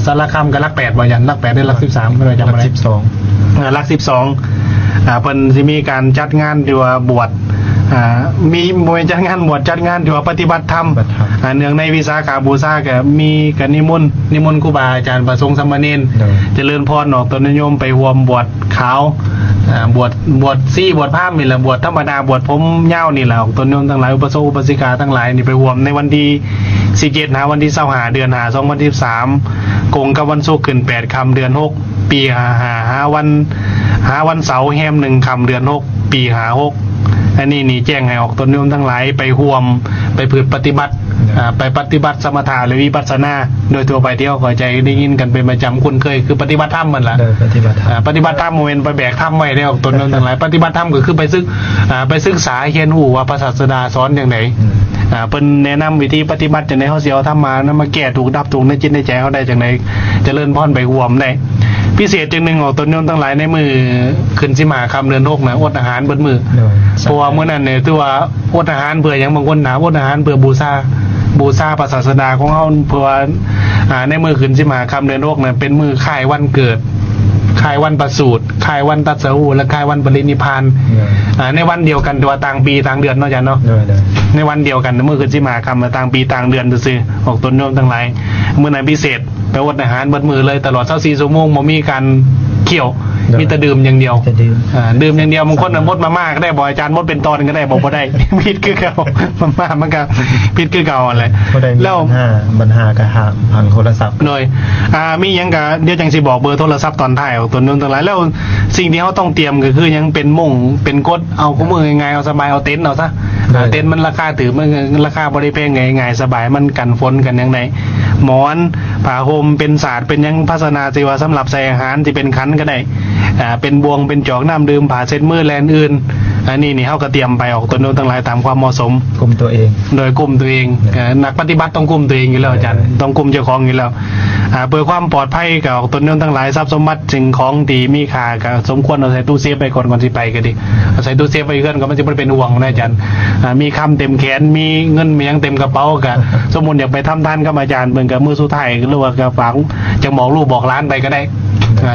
สารคามกับหลัก8บ่อาจารย์หลัก8ได้หลัก13ก็เลยจำบ่ได้หลัก12เพิ่นสิมีการจัดงานที่ว่าบวชมีบริเวณจัดงานบวชจัดงานที่ว่าปฏิบัติธรรมเนื่องในวิสาขบูชาก็มีกันนิมนต์ครูบาอาจารย์ประสงค์สมณเณรเจริญพรออกตนนิยมไปรวมบวชขาวบวชซี่บวชผ้านี่แหละบวชธรรมดาบวชผมยาวนี่แหละออกตนนิยมทั้งหลายอุปสมบทอุปสิกาทั้งหลายนี่ไปรวมในวันที่17นะวันที่25เดือน5 2013กงกับวันศุกร์ขึ้น8ค่ำเดือน6ปี55หาวันเสาร์แฮม1ค่ำเดือน6ปี56อันนี้นี่แจ้งให้ออกตนนิยมทั้งหลายไปร่วมไปพืชปฏิบัติไปปฏิบัติสมถะหรือวิปัสสนาโดยตัวไปที่เขาเข้าใจได้ยินกันเป็นประจำคุ้นเคยคือปฏิบัติธรรมมันล่ะปฏิบัติธรรมโมเมนต์ไปแบกธรรมไว้ได้ออกตนนิยมทั้งหลายปฏิบัติธรรมก็คือไปศึกษาเรียนรู้ว่าพระศาสดาสอนอย่างไรเป็นแนะนำวิธีปฏิบัติจังได๋เฮาสิเอาธรรมมาแก้ถูกดับถูกในจิตในใจเฮาได้จังได๋เจริญพรไปร่วมได้พิเศษจังนึงออกตนนิยมทั้งหลายในมือขึ้นสิมาค่ำเดือน6นะอดอาหารเบิดมื้อเพราะว่ามื้อนั้นเนี่ยถือว่าอดอาหารเพื่อหยังบางคนหาอดอาหารเพื่อบูชาพระศาสดาของเฮาเพื่อในมือขึ้นสิมาค่ำเดือน6น่ะเป็นมื้อคล้ายวันเกิดคล้ายวันประสูติคล้ายวันตรัสรู้และคล้ายวันปรินิพพานในวันเดียวกันตัวต่างปีต่างเดือนเนาะอาจารย์เนาะในวันเดียวกันมื้อขึ้นสิมาค่ำต่างปีต่างเดือนซื่อๆออกตนนิยมทั้งหลายมื้อนั้นพิเศษไปอดอาหารเบิดมื้อเลยตลอด24 ชั่วโมงบ่มีการเคี่ยวมีแต่ดื่มอย่างเดียวดื่มอย่างเดียวบางคนมดมากก็ได้บอกอาจารย์มดเป็นตอนก็ได้บอกบ่ได้ผิดคือเก่ามันก็ผิดคือเก่าอะไรแล้วปัญหาก็ทางโทรศัพท์หน่อยมีหยังก็เดี๋ยวจังสิบอกเบอร์โทรศัพท์ตอนท้ายออกตัวนึงทั้งหลายแล้วสิ่งที่เฮาต้องเตรียมก็คือยังเป็นม่งเป็นกดเอาคู่มือง่ายๆเอาสบายเอาเต็นท์เอาซะเต็นท์มันราคาถือมันราคาบ่ได้แพงง่ายๆสบายมันกันฝนกันจังได๋หมอนผ้าห่มเป็นศาสตร์เป็นหยังภาชนะที่ว่าสำหรับใส่อาหารที่เป็นขันก็ได้เป็นบวงเป็นจอกน้ำดื่มผ้าเช็ดมือแลนอื่นอันนี้นี่เฮาก็เตรียมไปออกตัวโน้นทั้งหลายตามความเหมาะสมกลุ่มตัวเองโดยกลุ่มตัวเองนักปฏิบัติต้องกลุ่มตัวเองอยู่แล้วอาจารย์ต้องกลุ่มเจ้าของอยู่แล้วเพื่อความปลอดภัยกับออกตัวโน้นทั้งหลายทรัพย์สมบัติสิ่งของที่มีค่าก็สมควรเอาใส่ตู้เซฟไปก่อนสิไปก็ดีเอาใส่ตู้เซฟไปเพื่อนก็มันจะบ่เป็นห่วงนะอาจารย์มีคำเต็มแขนมีเงินมียังเต็มกระเป๋าก็สมมุติอยากไปทำทานกับอาจารย์เพิ่นก็มื้อสุดท้ายหรือว่าก็ฝากจังบอกลูกบอกหลานไปก็ได้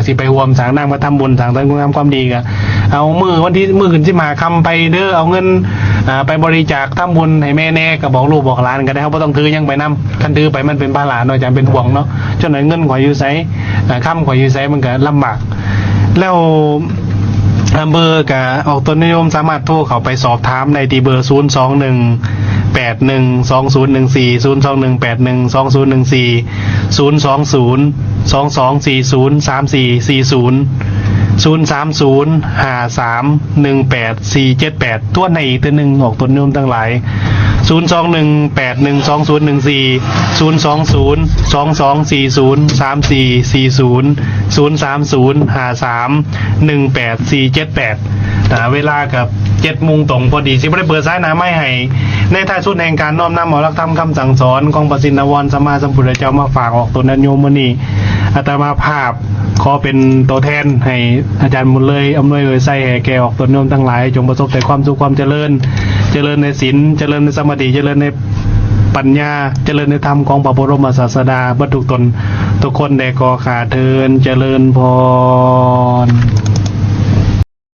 สิไปรวมสร้างนั่งมาทำบุญสร้างคุณงามความดีกันเอาวันที่มือขึ้นสิมาคำไปเด้อเอาเงินไปบริจาคทำบุญให้แม่แน่ก็บอกลูกบอกหลานก็ได้เขาบ่ต้องถือยังไปนำคันถือไปมันเป็นภาระเนาะอาจารย์เป็นห่วงเนาะจนไหนเงินข่อยอยู่ไสค่ำข่อยอยู่ไสมันก็ลำบากแล้วเบอร์กับออกต้นนิยมสามารถโทรเข้าไปสอบถามในที่เบอร์021812014 021812014 02022403440 030531848ตัวในอีกตัวหนึ่งออกตนโยมทั้งหลาย021-812-020-3440 เวลากับ7 โมงตรงพอดีสิบ่ได้เปิดสายหน้าไม้ให้ในท้ายสุดแห่งการน้อมนำหมอหลักธรรมคำสั่งสอนของพระสินวรสัมมาสัมพุทธเจ้ามาฝากออกตนโยมมื้อนี้อาตมาภาพขอเป็นตัวแทนให้อาจารย์บุญเลยอำนวยใส่ให้แก่ออกตนโยมทั้งหลายจงประสบแต่ความสุขความเจริญในศีลเจริญในสมาธิเจริญในปัญญาเจริญในธรรมของพระบรมศาสดาบรรทุกตนทุกคนได้ก่อขาเทินเจริญพร